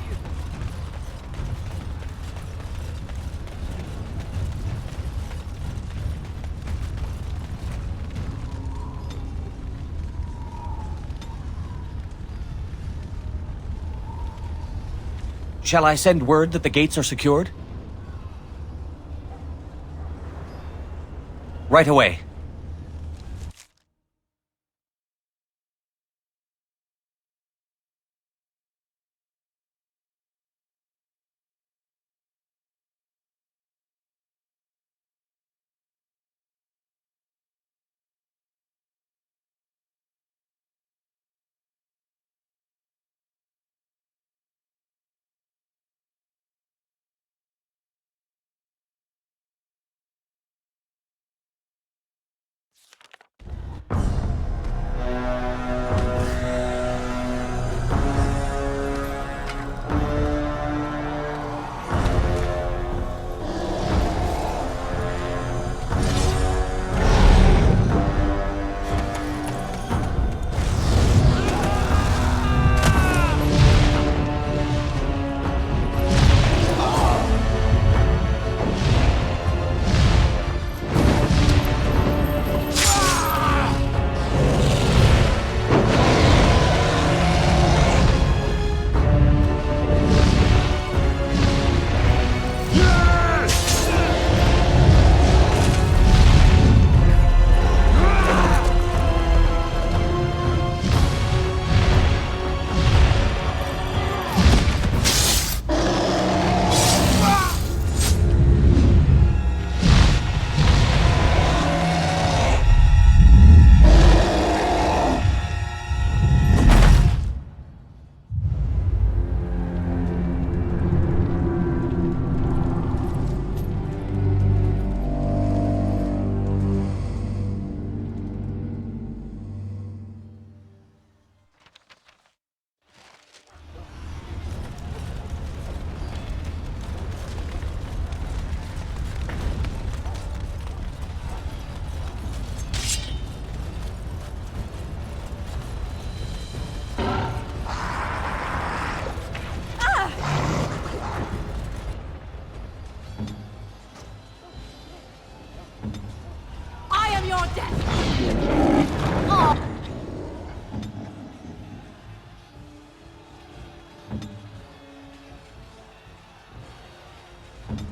Shall I send word that the gates are secured? Right away.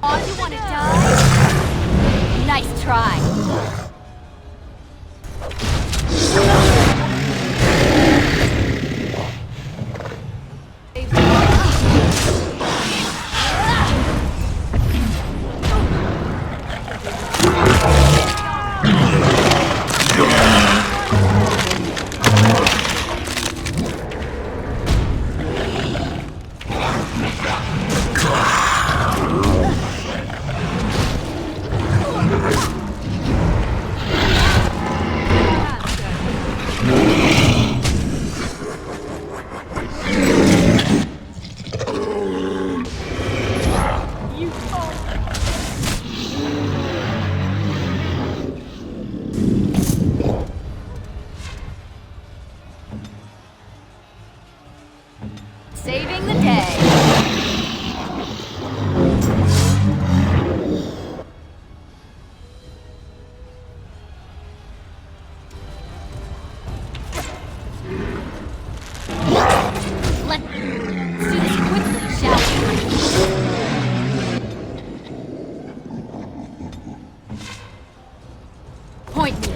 Oh, you wanna die? Nice try. Saving the day. Let's do this quickly, shall we? Point me.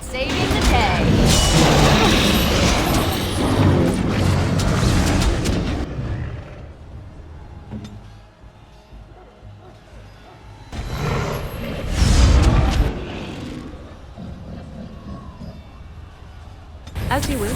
Saving the day. As you wish.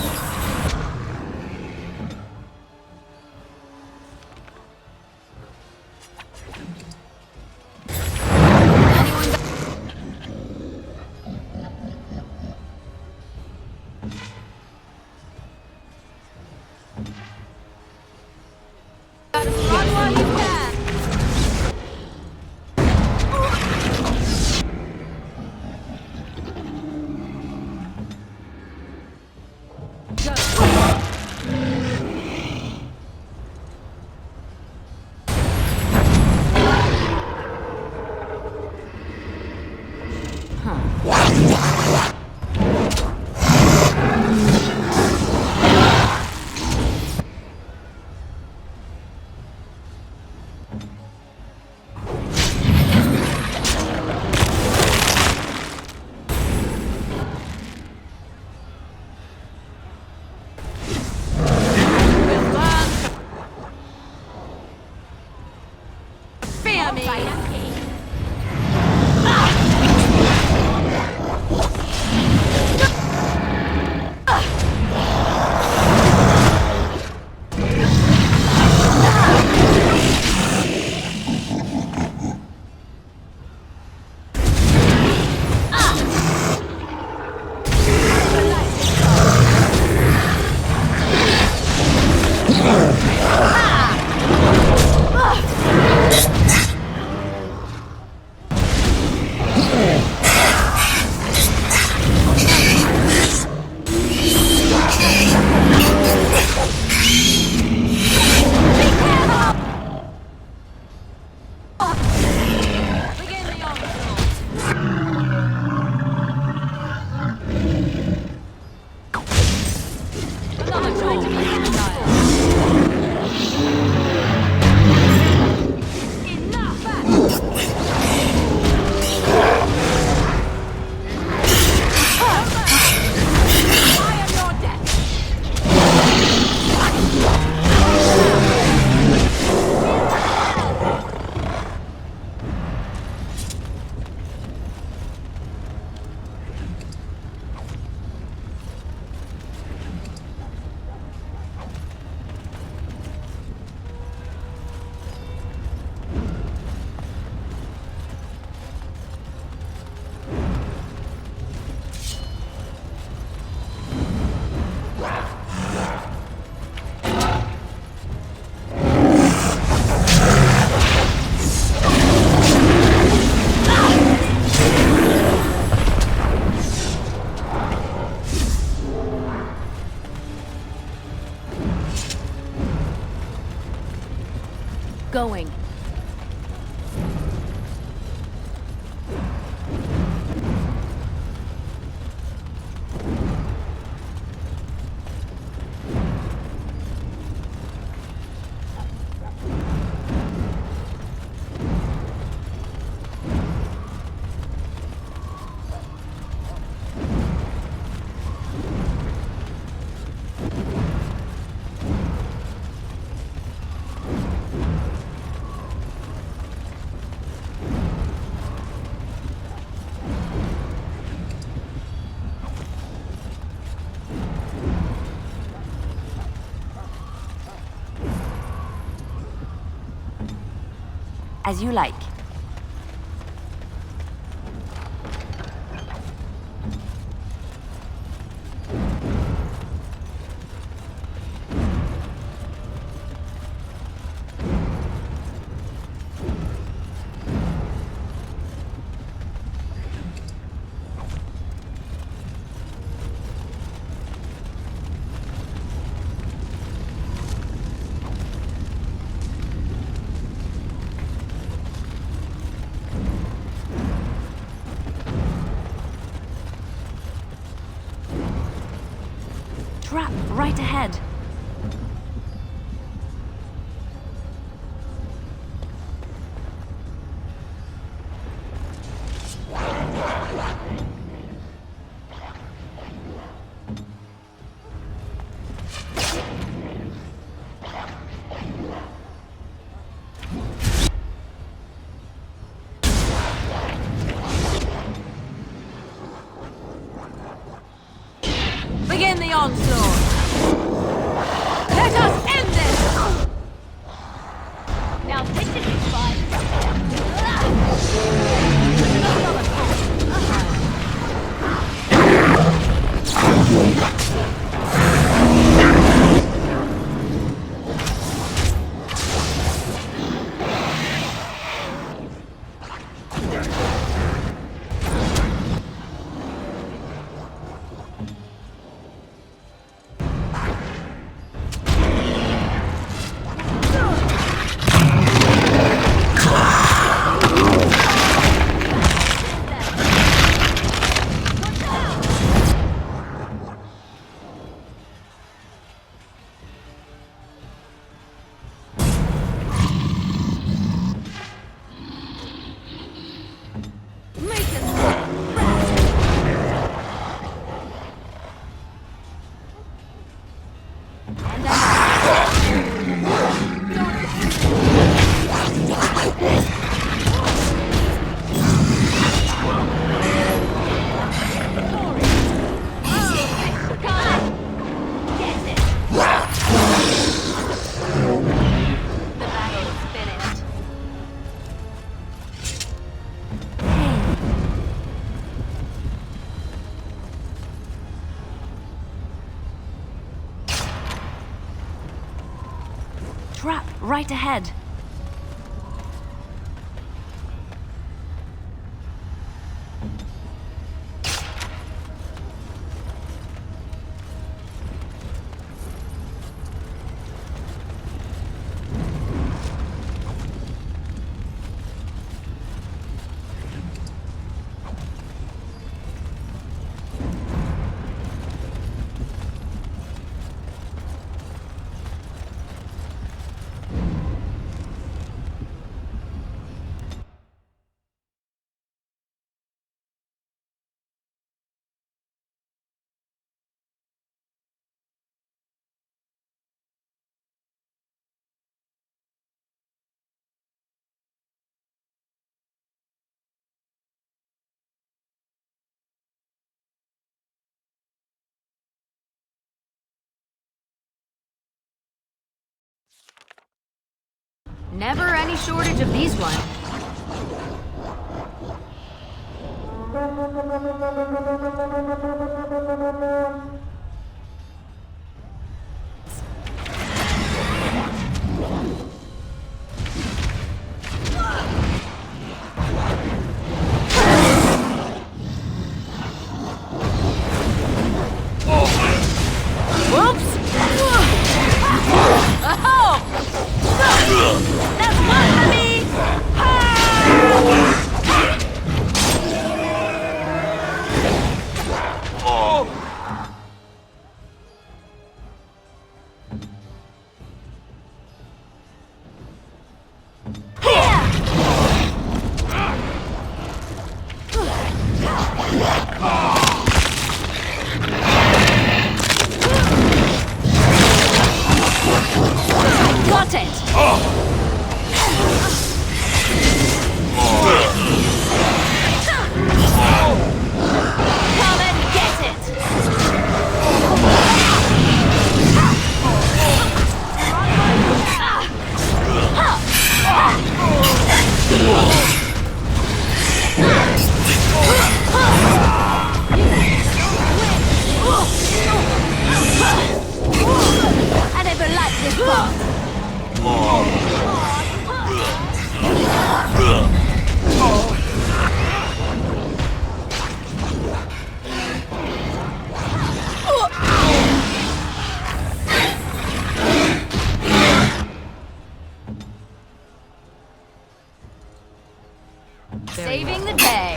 Fear me. Going. As you like. Trap right ahead. Begin the onslaught! Let us end this! Now this is fun! Trap right ahead. Never any shortage of these ones. Whoops! Oh! That's one for me! Got it! Come and get it! Saving the day.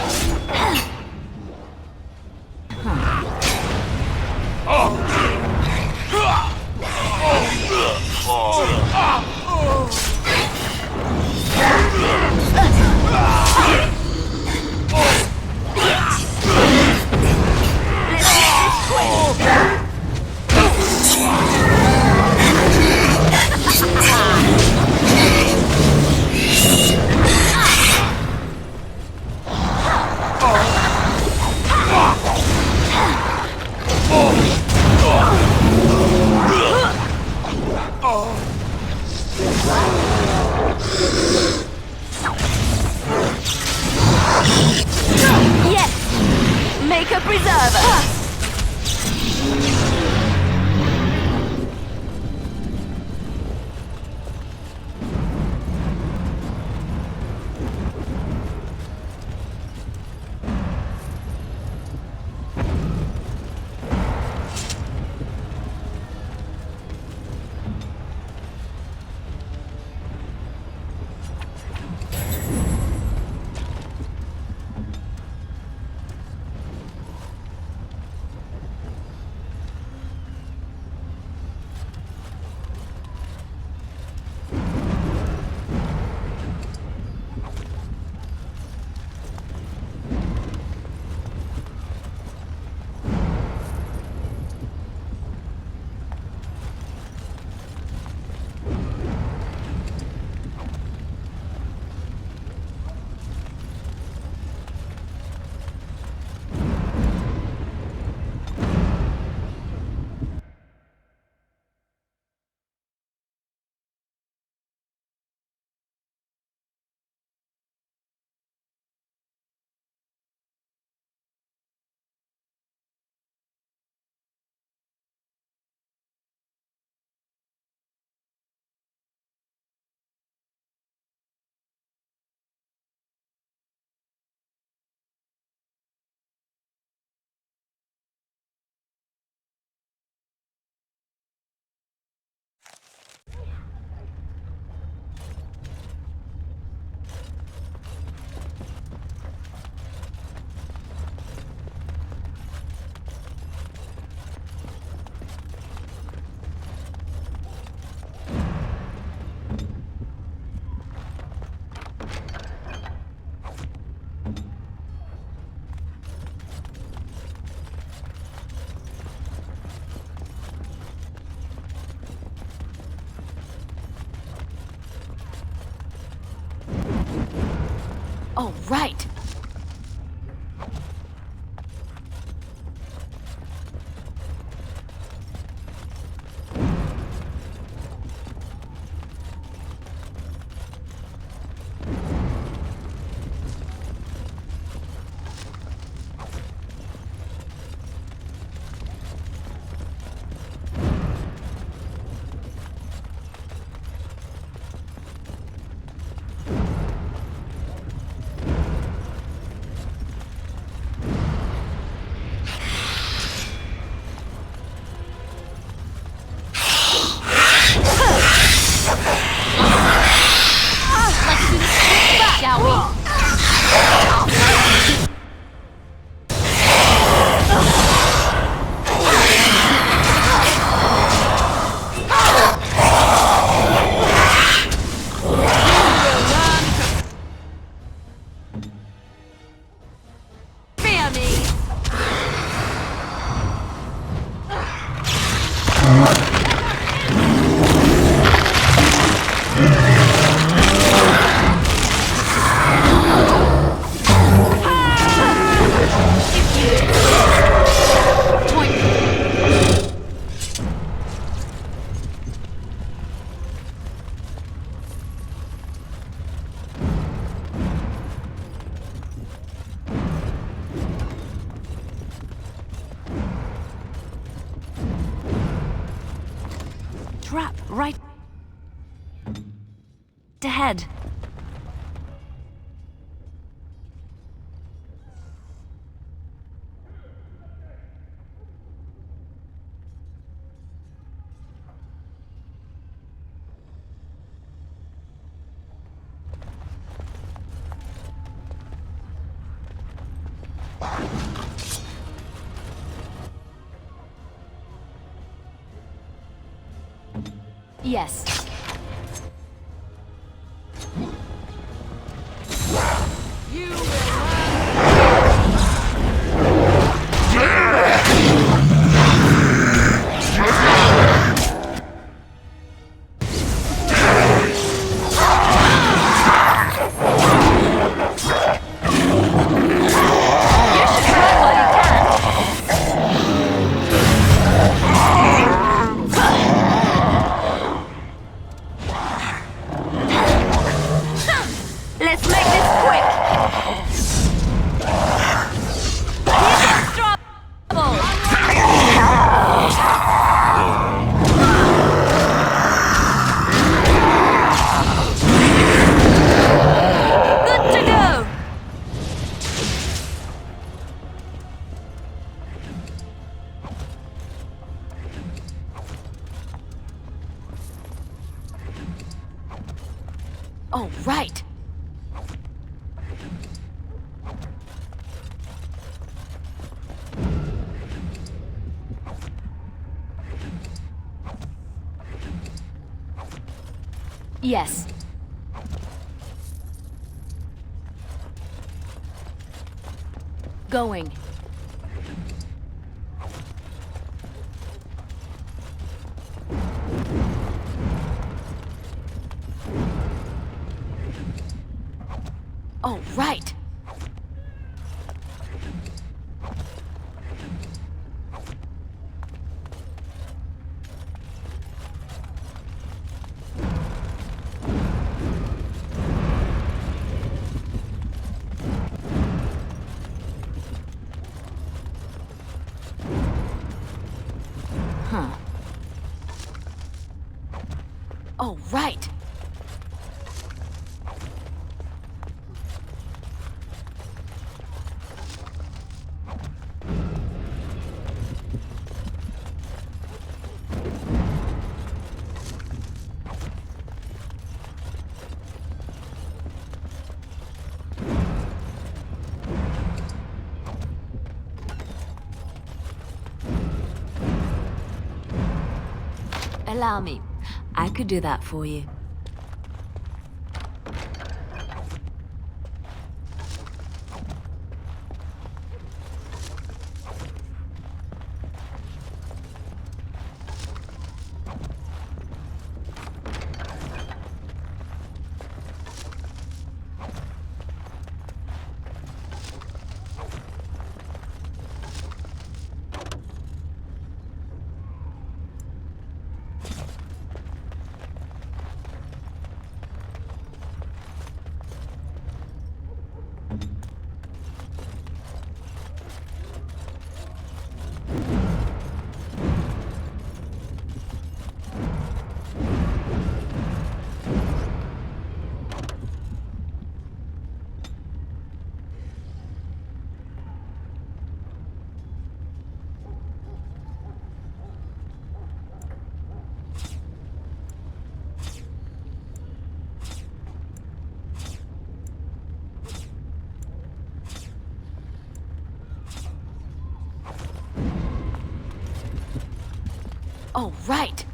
Yes! Make a preserver! Oh, right. Shall we? Fear me! Trap right. ahead. Yes. You will Let's make this quick. Here comes trouble. Good to go. All right. Yes. Going. All right. Huh. All right. Allow me. I could do that for you. All right.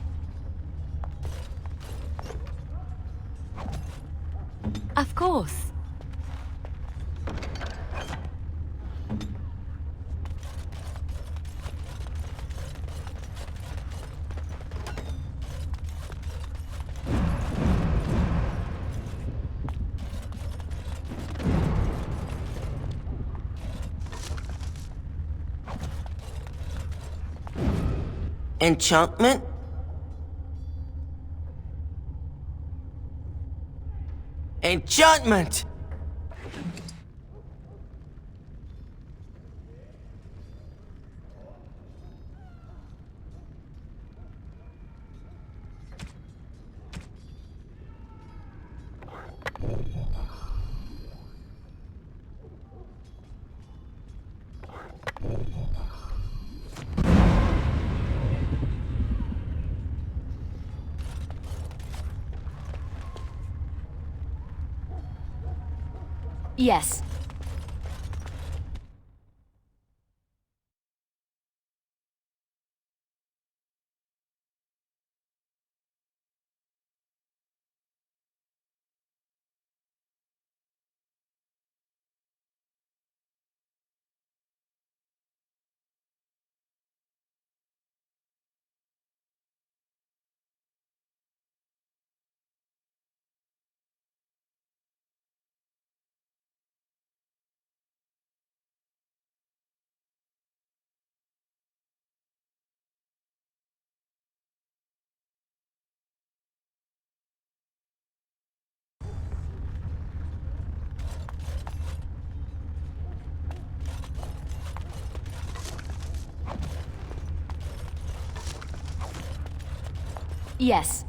Of course. Enchantment? Enchantment! Yes. Yes.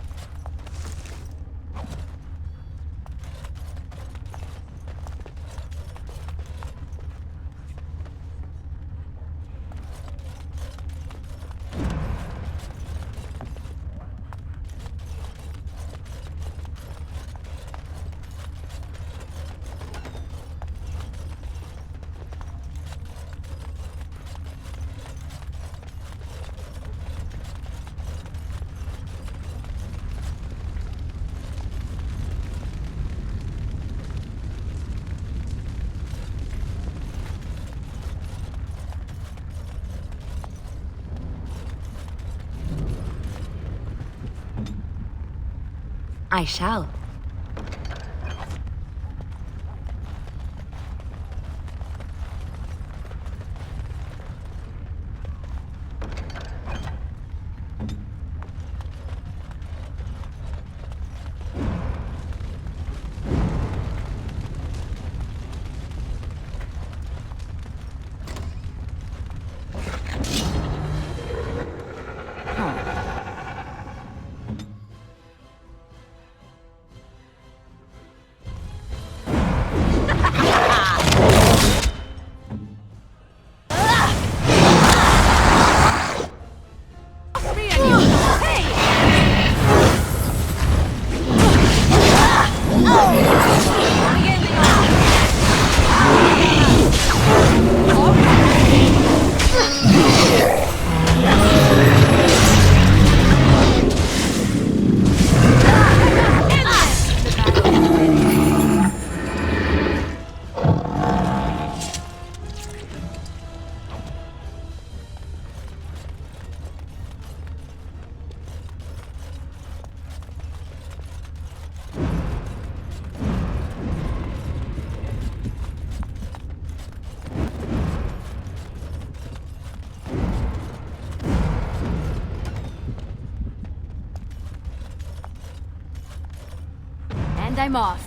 I shall. And I'm off.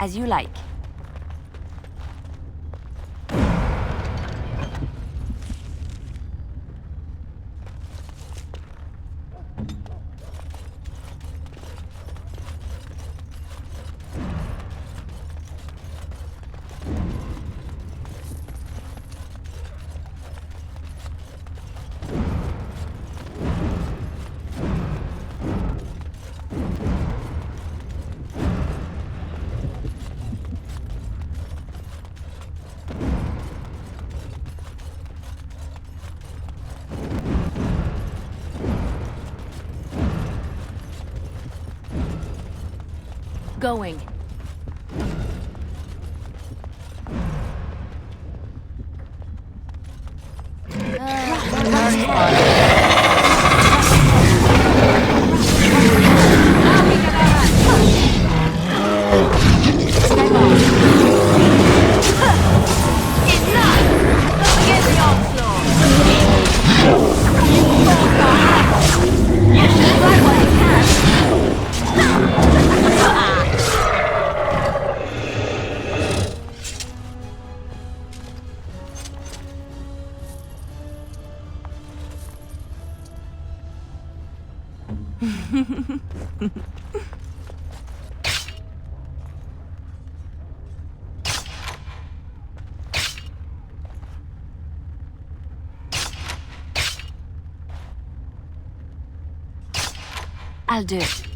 As you like. Going. I'll do it.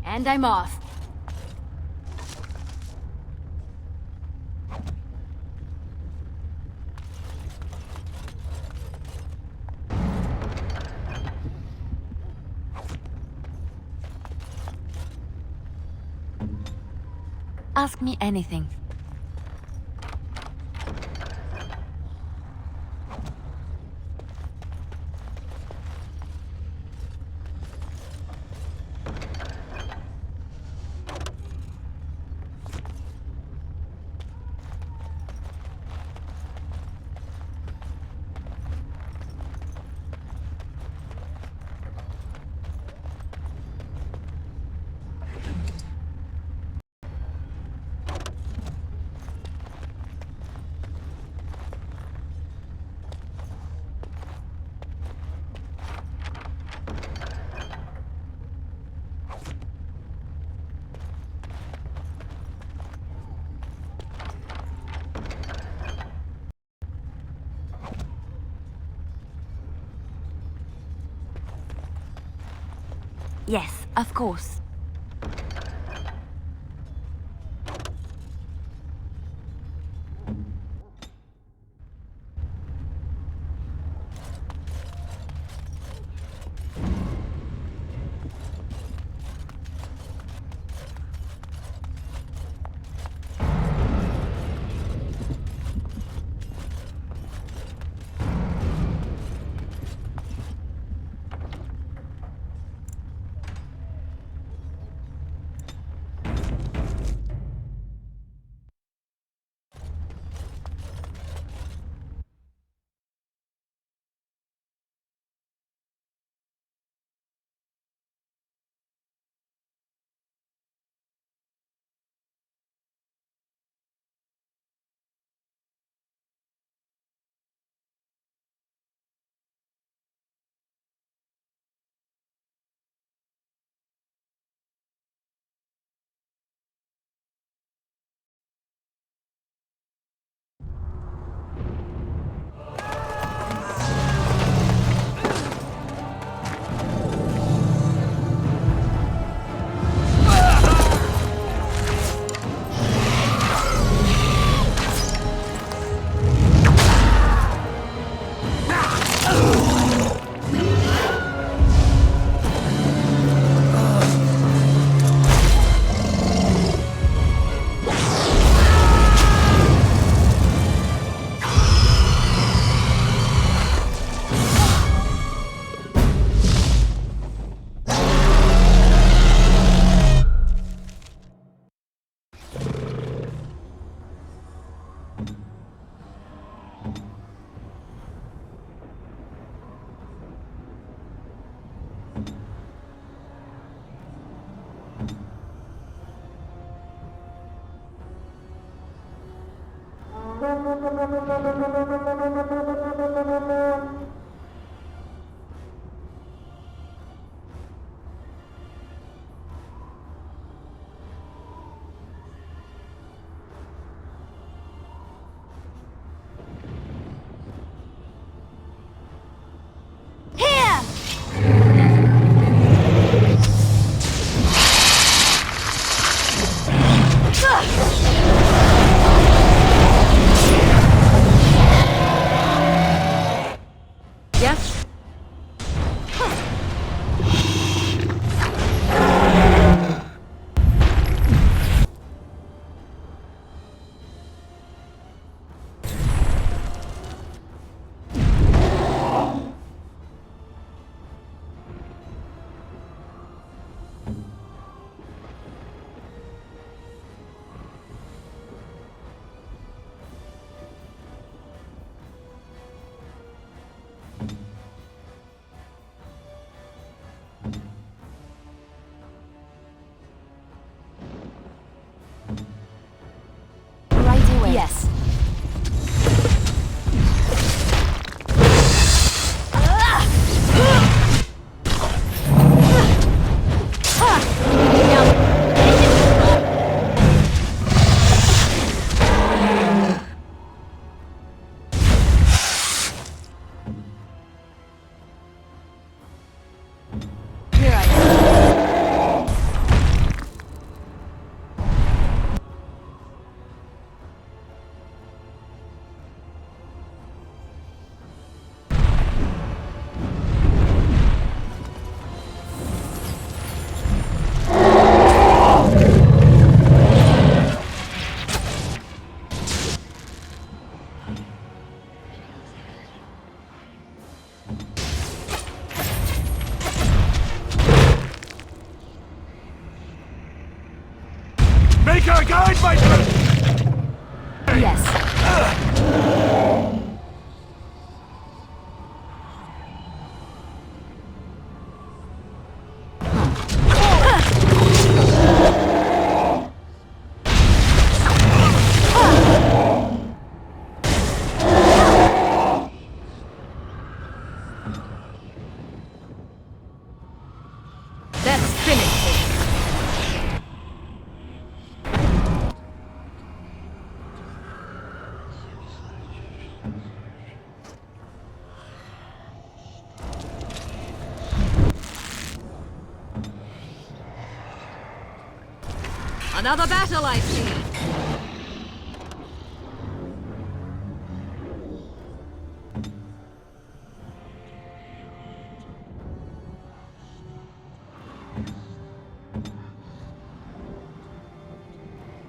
And I'm off. Ask me anything. Yes, of course. Yes? Right away. Yes. Another battle, I see.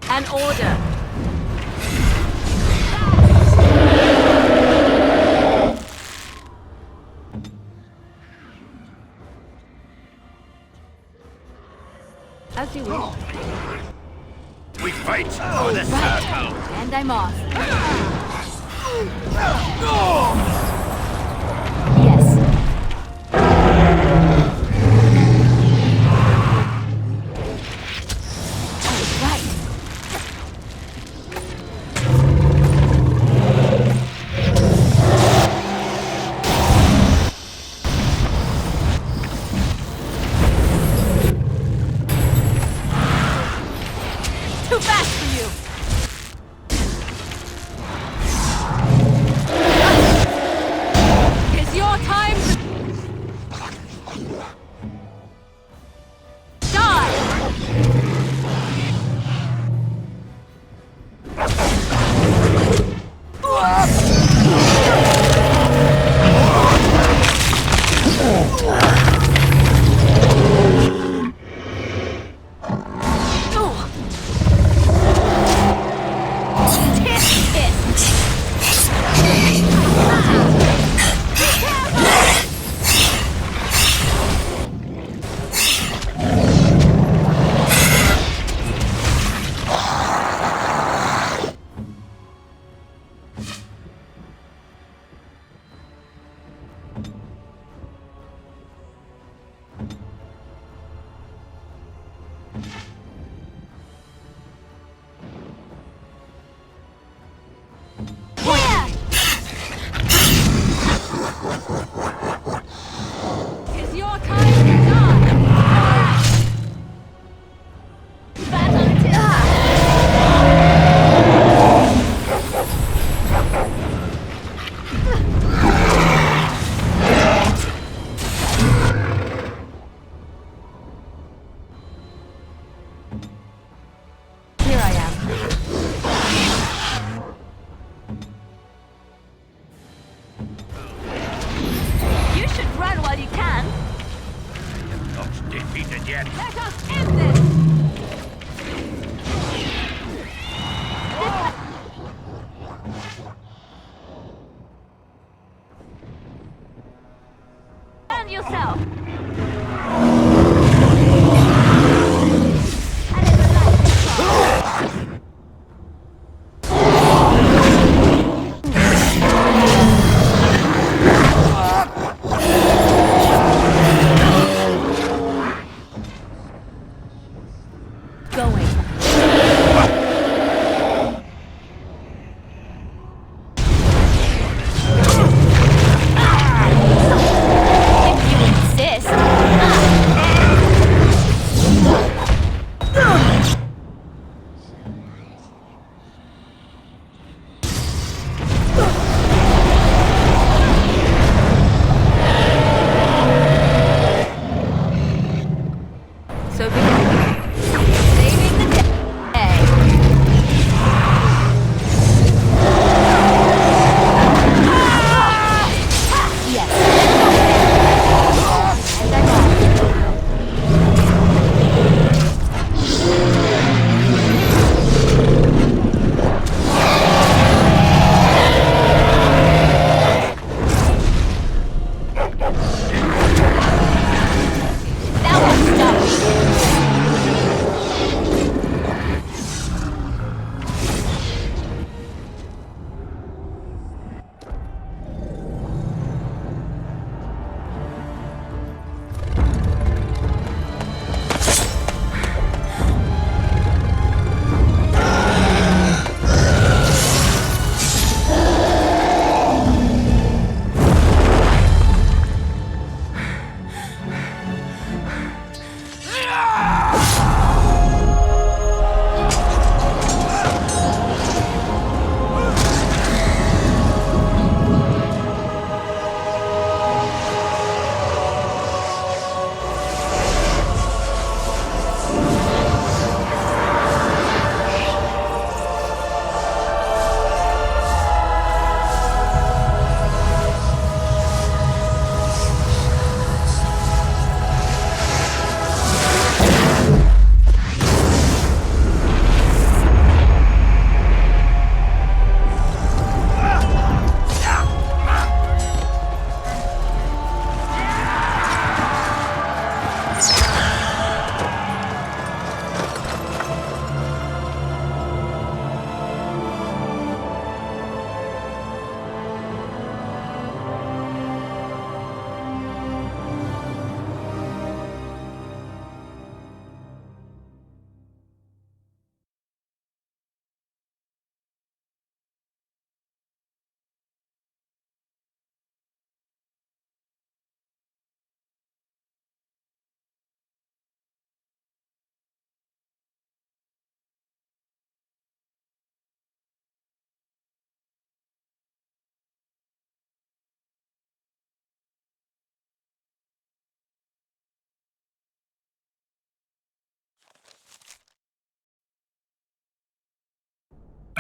An order. As you wish. We fight for the circle. And I'm off. Too fast for you! It's your time to It's your time to die! Here I am. You should run while you can. Not defeated yet. Let us end this! Stand yourself. Going. If you insist.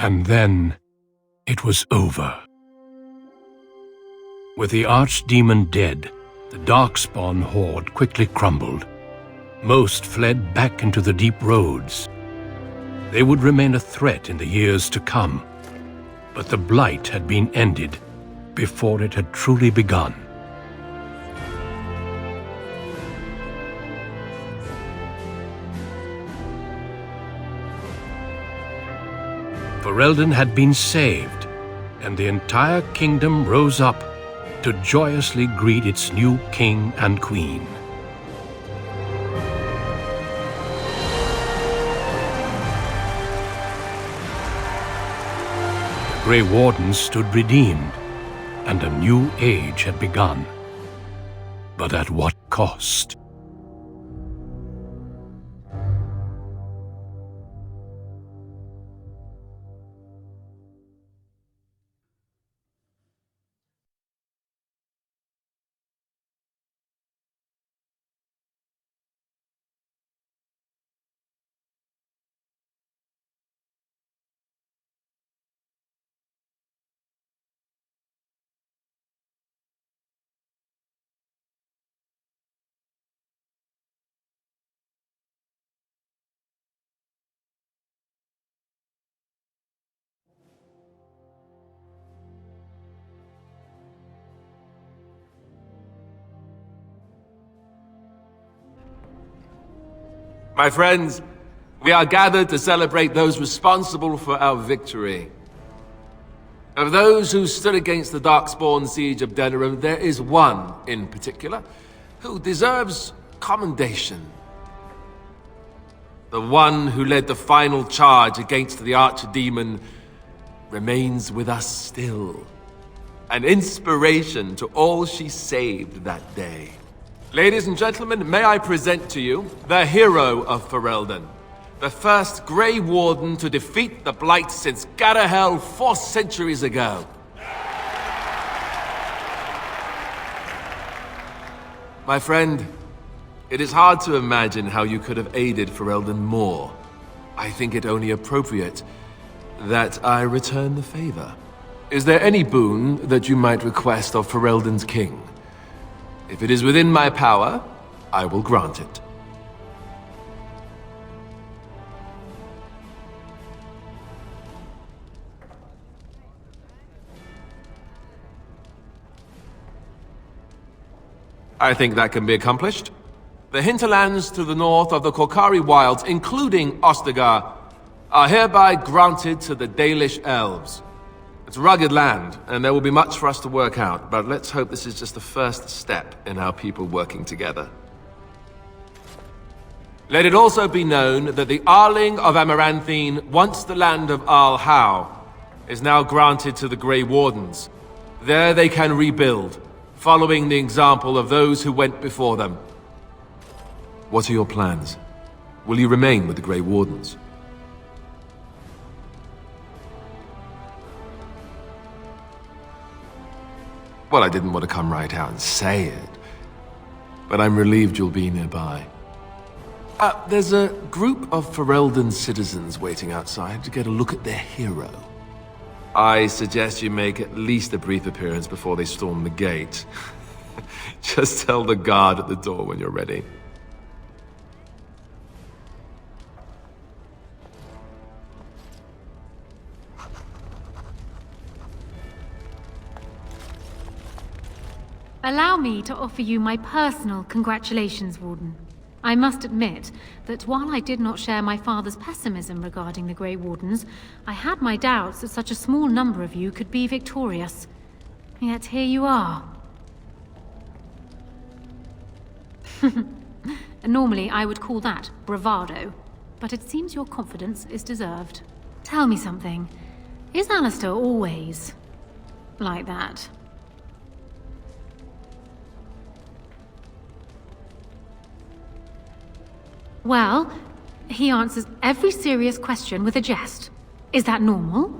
And then it was over. With the archdemon dead, the Darkspawn horde quickly crumbled. Most fled back into the deep roads. They would remain a threat in the years to come, but the blight had been ended before it had truly begun. Ferelden had been saved, and the entire kingdom rose up to joyously greet its new king and queen. The Grey Wardens stood redeemed, and a new age had begun. But at what cost? My friends, we are gathered to celebrate those responsible for our victory. Of those who stood against the Darkspawn siege of Denerim, there is one in particular who deserves commendation. The one who led the final charge against the Archdemon remains with us still. An inspiration to all she saved that day. Ladies and gentlemen, may I present to you the hero of Ferelden, the first Grey Warden to defeat the Blight since Garahel 4 centuries ago. My friend, it is hard to imagine how you could have aided Ferelden more. I think it only appropriate that I return the favor. Is there any boon that you might request of Ferelden's king? If it is within my power, I will grant it. I think that can be accomplished. The hinterlands to the north of the Korkari Wilds, including Ostagar, are hereby granted to the Dalish elves. It's rugged land, and there will be much for us to work out, but let's hope this is just the first step in our people working together. Let it also be known that the Arling of Amaranthine, once the land of Arl Howe, is now granted to the Grey Wardens. There they can rebuild, following the example of those who went before them. What are your plans? Will you remain with the Grey Wardens? Well, I didn't want to come right out and say it, but I'm relieved you'll be nearby. There's a group of Ferelden citizens waiting outside to get a look at their hero. I suggest you make at least a brief appearance before they storm the gate. Just tell the guard at the door when you're ready. Allow me to offer you my personal congratulations, Warden. I must admit that while I did not share my father's pessimism regarding the Grey Wardens, I had my doubts that such a small number of you could be victorious. Yet here you are. Normally I would call that bravado, but it seems your confidence is deserved. Tell me something. Is Alistair always like that? Well, he answers every serious question with a jest. Is that normal?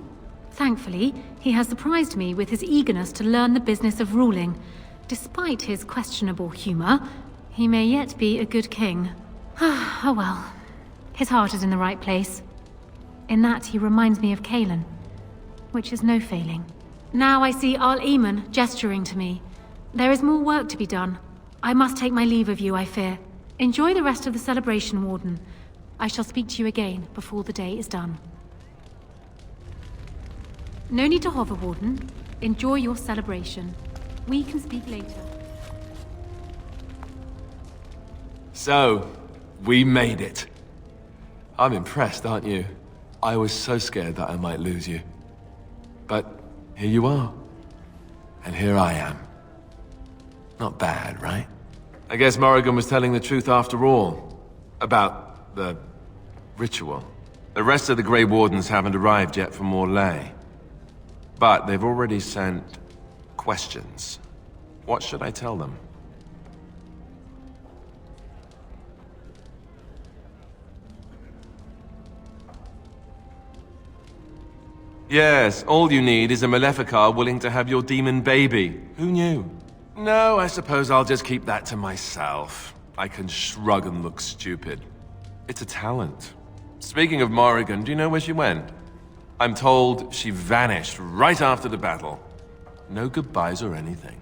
Thankfully, he has surprised me with his eagerness to learn the business of ruling. Despite his questionable humor, he may yet be a good king. Oh well, his heart is in the right place. In that, he reminds me of Kalen. which is no failing. Now I see Al Eamon gesturing to me. There is more work to be done. I must take my leave of you, I fear. Enjoy the rest of the celebration, Warden. I shall speak to you again before the day is done. No need to hover, Warden. Enjoy your celebration. We can speak later. So, we made it. I'm impressed, aren't you? I was so scared that I might lose you. But here you are. And here I am. Not bad, right? I guess Morrigan was telling the truth after all. About the ritual. The rest of the Grey Wardens haven't arrived yet from Orlais. But they've already sent questions. What should I tell them? Yes, all you need is a Maleficar willing to have your demon baby. Who knew? No, I suppose I'll just keep that to myself. I can shrug and look stupid. It's a talent. Speaking of Morrigan, do you know where she went? I'm told she vanished right after the battle. No goodbyes or anything.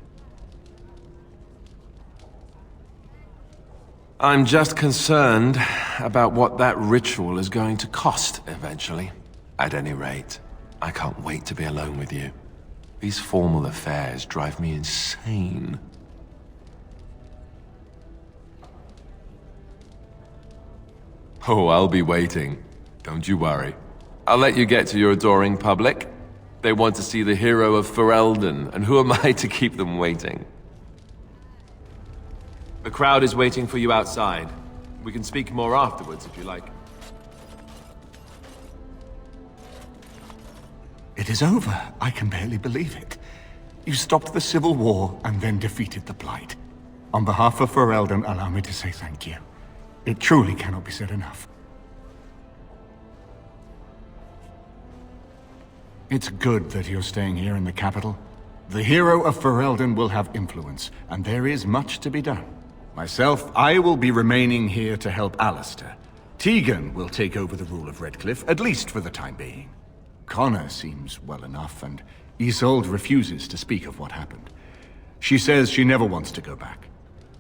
I'm just concerned about what that ritual is going to cost eventually. At any rate, I can't wait to be alone with you. These formal affairs drive me insane. Oh, I'll be waiting. Don't you worry. I'll let you get to your adoring public. They want to see the hero of Ferelden, and who am I to keep them waiting? The crowd is waiting for you outside. We can speak more afterwards if you like. It is over. I can barely believe it. You stopped the Civil War and then defeated the Blight. On behalf of Ferelden, allow me to say thank you. It truly cannot be said enough. It's good that you're staying here in the capital. The hero of Ferelden will have influence, and there is much to be done. Myself, I will be remaining here to help Alistair. Tegan will take over the rule of Redcliffe, at least for the time being. Connor seems well enough, and Isolde refuses to speak of what happened. She says she never wants to go back.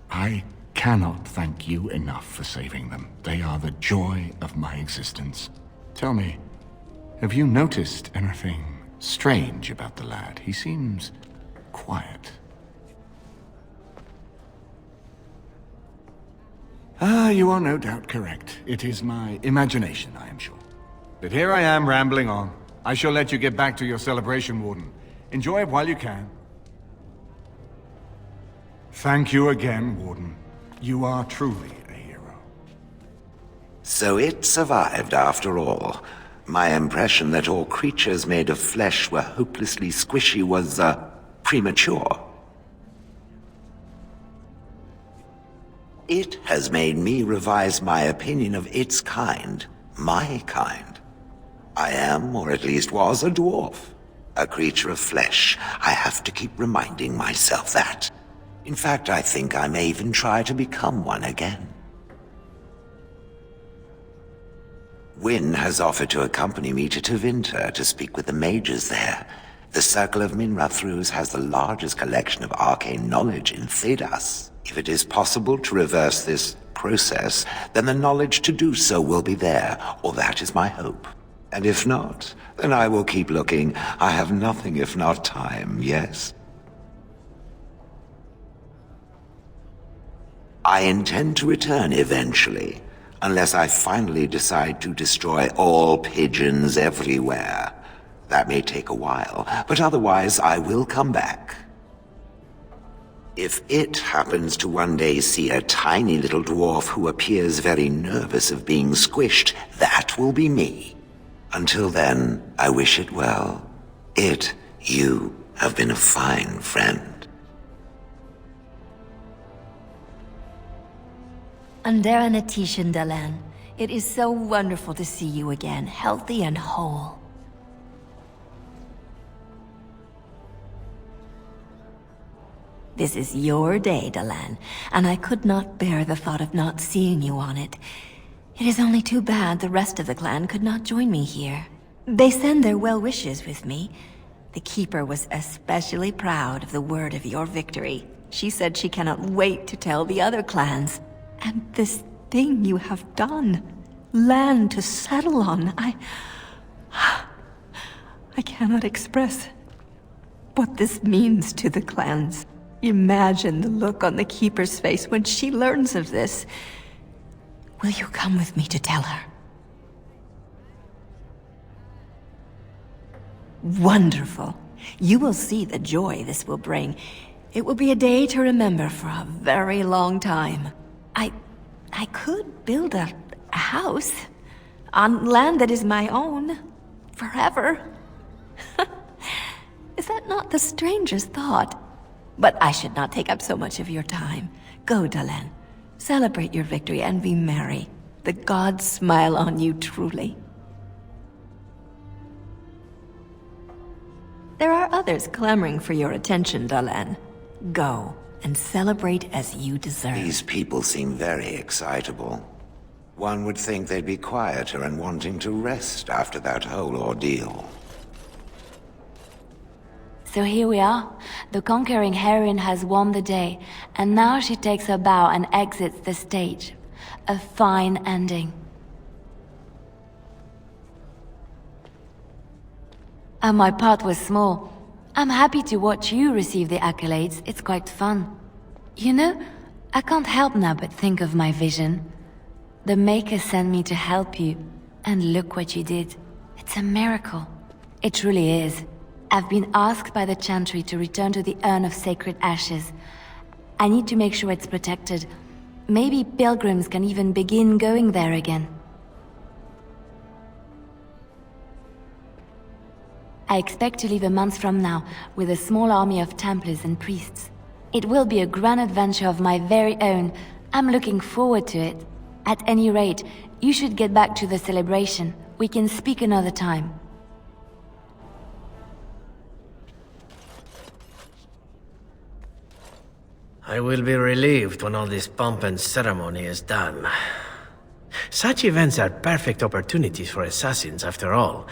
I cannot thank you enough for saving them. They are the joy of my existence. Tell me, have you noticed anything strange about the lad? He seems quiet. You are no doubt correct. It is my imagination, I am sure. But here I am rambling on. I shall let you get back to your celebration, Warden. Enjoy it while you can. Thank you again, Warden. You are truly a hero. So it survived after all. My impression that all creatures made of flesh were hopelessly squishy was, premature. It has made me revise my opinion of its kind, my kind. I am, or at least was, a dwarf. A creature of flesh. I have to keep reminding myself that. In fact, I think I may even try to become one again. Wynne has offered to accompany me to Tevinter to speak with the mages there. The Circle of Minrathrus has the largest collection of arcane knowledge in Thedas. If it is possible to reverse this process, then the knowledge to do so will be there, or that is my hope. And if not, then I will keep looking. I have nothing if not time, yes? I intend to return eventually, unless I finally decide to destroy all pigeons everywhere. That may take a while, but otherwise I will come back. If it happens to one day see a tiny little dwarf who appears very nervous of being squished, that will be me. Until then, I wish it well. You have been a fine friend. Unedited, Dalan. It is so wonderful to see you again, healthy and whole. This is your day, Dalan, and I could not bear the thought of not seeing you on it. It is only too bad the rest of the clan could not join me here. They send their well wishes with me. The Keeper was especially proud of the word of your victory. She said she cannot wait to tell the other clans. And this thing you have done. Land to settle on. I cannot express what this means to the clans. Imagine the look on the Keeper's face when she learns of this. Will you come with me to tell her? Wonderful. You will see the joy this will bring. It will be a day to remember for a very long time. I could build a house on land that is my own. Forever. Is that not the strangest thought? But I should not take up so much of your time. Go, Dalen. Celebrate your victory and be merry. The gods smile on you truly. There are others clamoring for your attention, Dalen. Go, and celebrate as you deserve. These people seem very excitable. One would think they'd be quieter and wanting to rest after that whole ordeal. So here we are. The conquering heroine has won the day, and now she takes her bow and exits the stage. A fine ending. And my part was small. I'm happy to watch you receive the accolades. It's quite fun. You know, I can't help now but think of my vision. The Maker sent me to help you, and look what you did. It's a miracle. It truly is. I've been asked by the Chantry to return to the Urn of Sacred Ashes. I need to make sure it's protected. Maybe pilgrims can even begin going there again. I expect to leave a month from now with a small army of Templars and priests. It will be a grand adventure of my very own. I'm looking forward to it. At any rate, you should get back to the celebration. We can speak another time. I will be relieved when all this pomp and ceremony is done. Such events are perfect opportunities for assassins, after all.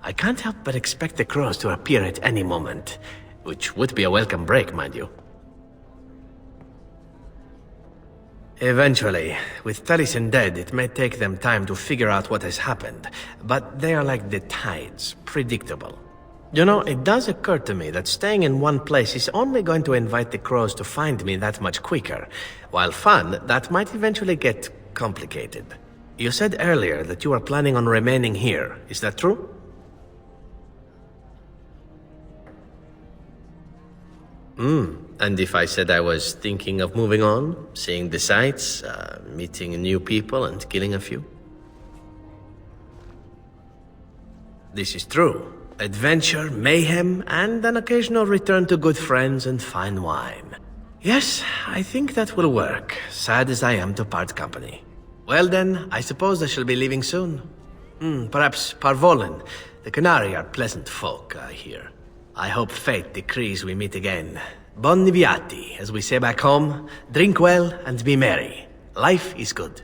I can't help but expect the crows to appear at any moment, which would be a welcome break, mind you. Eventually, with Taliesin dead, it may take them time to figure out what has happened, but they are like the tides, predictable. You know, it does occur to me that staying in one place is only going to invite the crows to find me that much quicker. While fun, that might eventually get complicated. You said earlier that you are planning on remaining here. Is that true? And if I said I was thinking of moving on, seeing the sights, meeting new people and killing a few? This is true. Adventure, mayhem, and an occasional return to good friends and fine wine. Yes, I think that will work, sad as I am to part company. Well then, I suppose I shall be leaving soon. Perhaps Parvolin. The Canary are pleasant folk, I hear. I hope fate decrees we meet again. Bon niviati, as we say back home. Drink well and be merry. Life is good.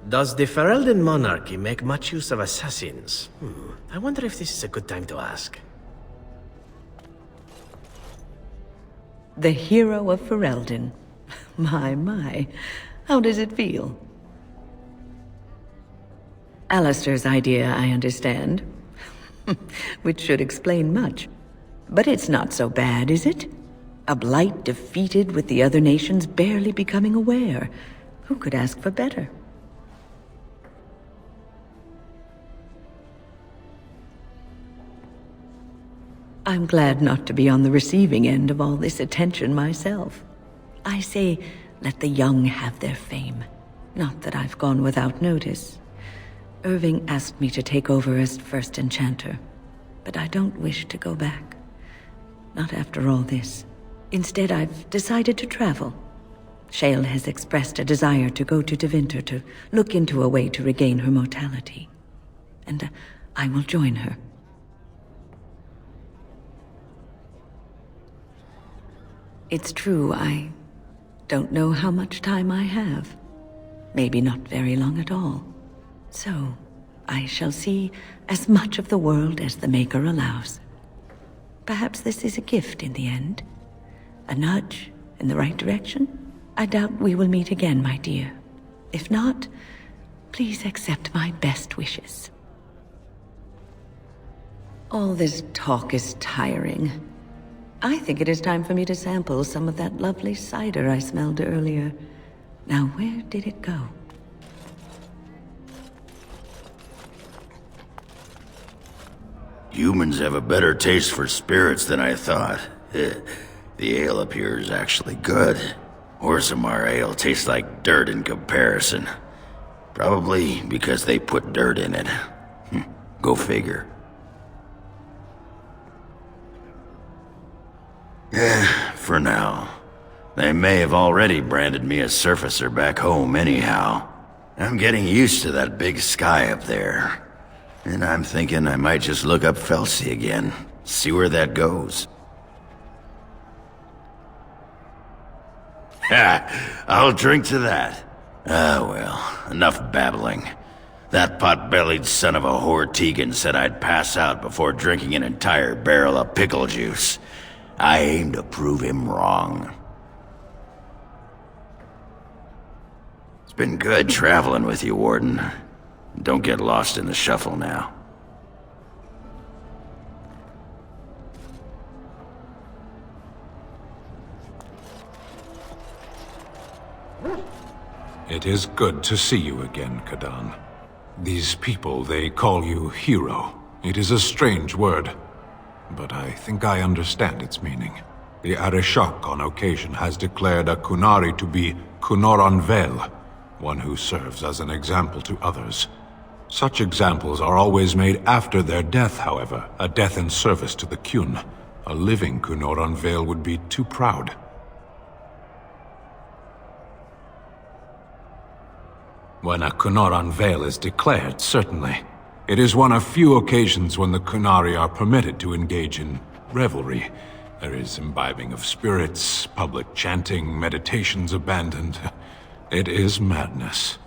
Does the Ferelden monarchy make much use of assassins? I wonder if this is a good time to ask. The hero of Ferelden. My. How does it feel? Alistair's idea, I understand. Which should explain much. But it's not so bad, is it? A blight defeated with the other nations barely becoming aware. Who could ask for better? I'm glad not to be on the receiving end of all this attention myself. I say, let the young have their fame. Not that I've gone without notice. Irving asked me to take over as first enchanter, but I don't wish to go back. Not after all this. Instead, I've decided to travel. Shale has expressed a desire to go to Devinter to look into a way to regain her mortality. And I will join her. It's true, I don't know how much time I have. Maybe not very long at all. So, I shall see as much of the world as the Maker allows. Perhaps this is a gift in the end. A nudge in the right direction? I doubt we will meet again, my dear. If not, please accept my best wishes. All this talk is tiring. I think it is time for me to sample some of that lovely cider I smelled earlier. Now, where did it go? Humans have a better taste for spirits than I thought. The ale up here is actually good. Orzammar ale tastes like dirt in comparison. Probably because they put dirt in it. Go figure. For now. They may have already branded me a surfacer back home anyhow. I'm getting used to that big sky up there. And I'm thinking I might just look up Felsi again. See where that goes. Ha! I'll drink to that. Ah, well, enough babbling. That pot-bellied son of a whore Tegan said I'd pass out before drinking an entire barrel of pickle juice. I aim to prove him wrong. It's been good traveling with you, Warden. Don't get lost in the shuffle now. It is good to see you again, Kadan. These people, they call you hero. It is a strange word, but I think I understand its meaning. The Arishok on occasion has declared a Kunari to be Kunoran Vel, one who serves as an example to others. Such examples are always made after their death, however, a death in service to the Kyun. A living Kunoran Vel would be too proud. When a Kunoran Vel is declared, certainly. It is one of few occasions when the Kunari are permitted to engage in revelry. There is imbibing of spirits, public chanting, meditations abandoned. It is madness.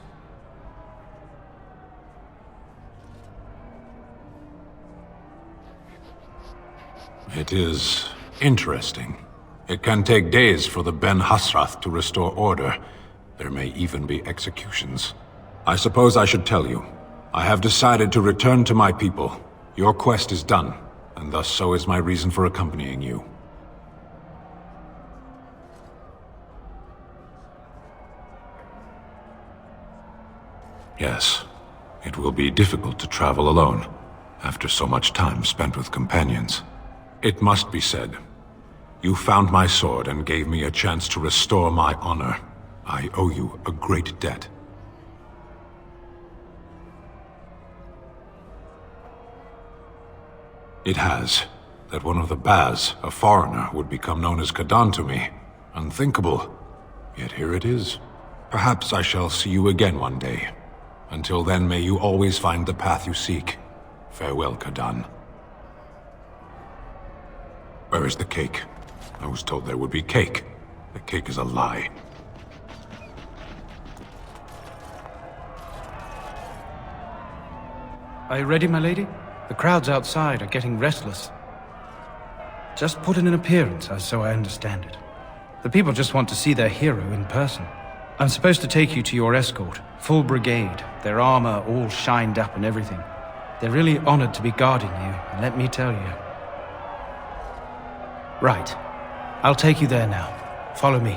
It is interesting. It can take days for the Ben Hasrath to restore order. There may even be executions. I suppose I should tell you. I have decided to return to my people. Your quest is done, and thus so is my reason for accompanying you. Yes, it will be difficult to travel alone, after so much time spent with companions. It must be said, you found my sword and gave me a chance to restore my honor. I owe you a great debt. It has. That one of the Baz, a foreigner, would become known as Kadan to me. Unthinkable. Yet here it is. Perhaps I shall see you again one day. Until then, may you always find the path you seek. Farewell, Kadan. Where is the cake? I was told there would be cake. The cake is a lie. Are you ready, my lady? The crowds outside are getting restless. Just put in an appearance, so I understand it. The people just want to see their hero in person. I'm supposed to take you to your escort, full brigade, their armor all shined up and everything. They're really honored to be guarding you, and let me tell you. Right. I'll take you there now. Follow me.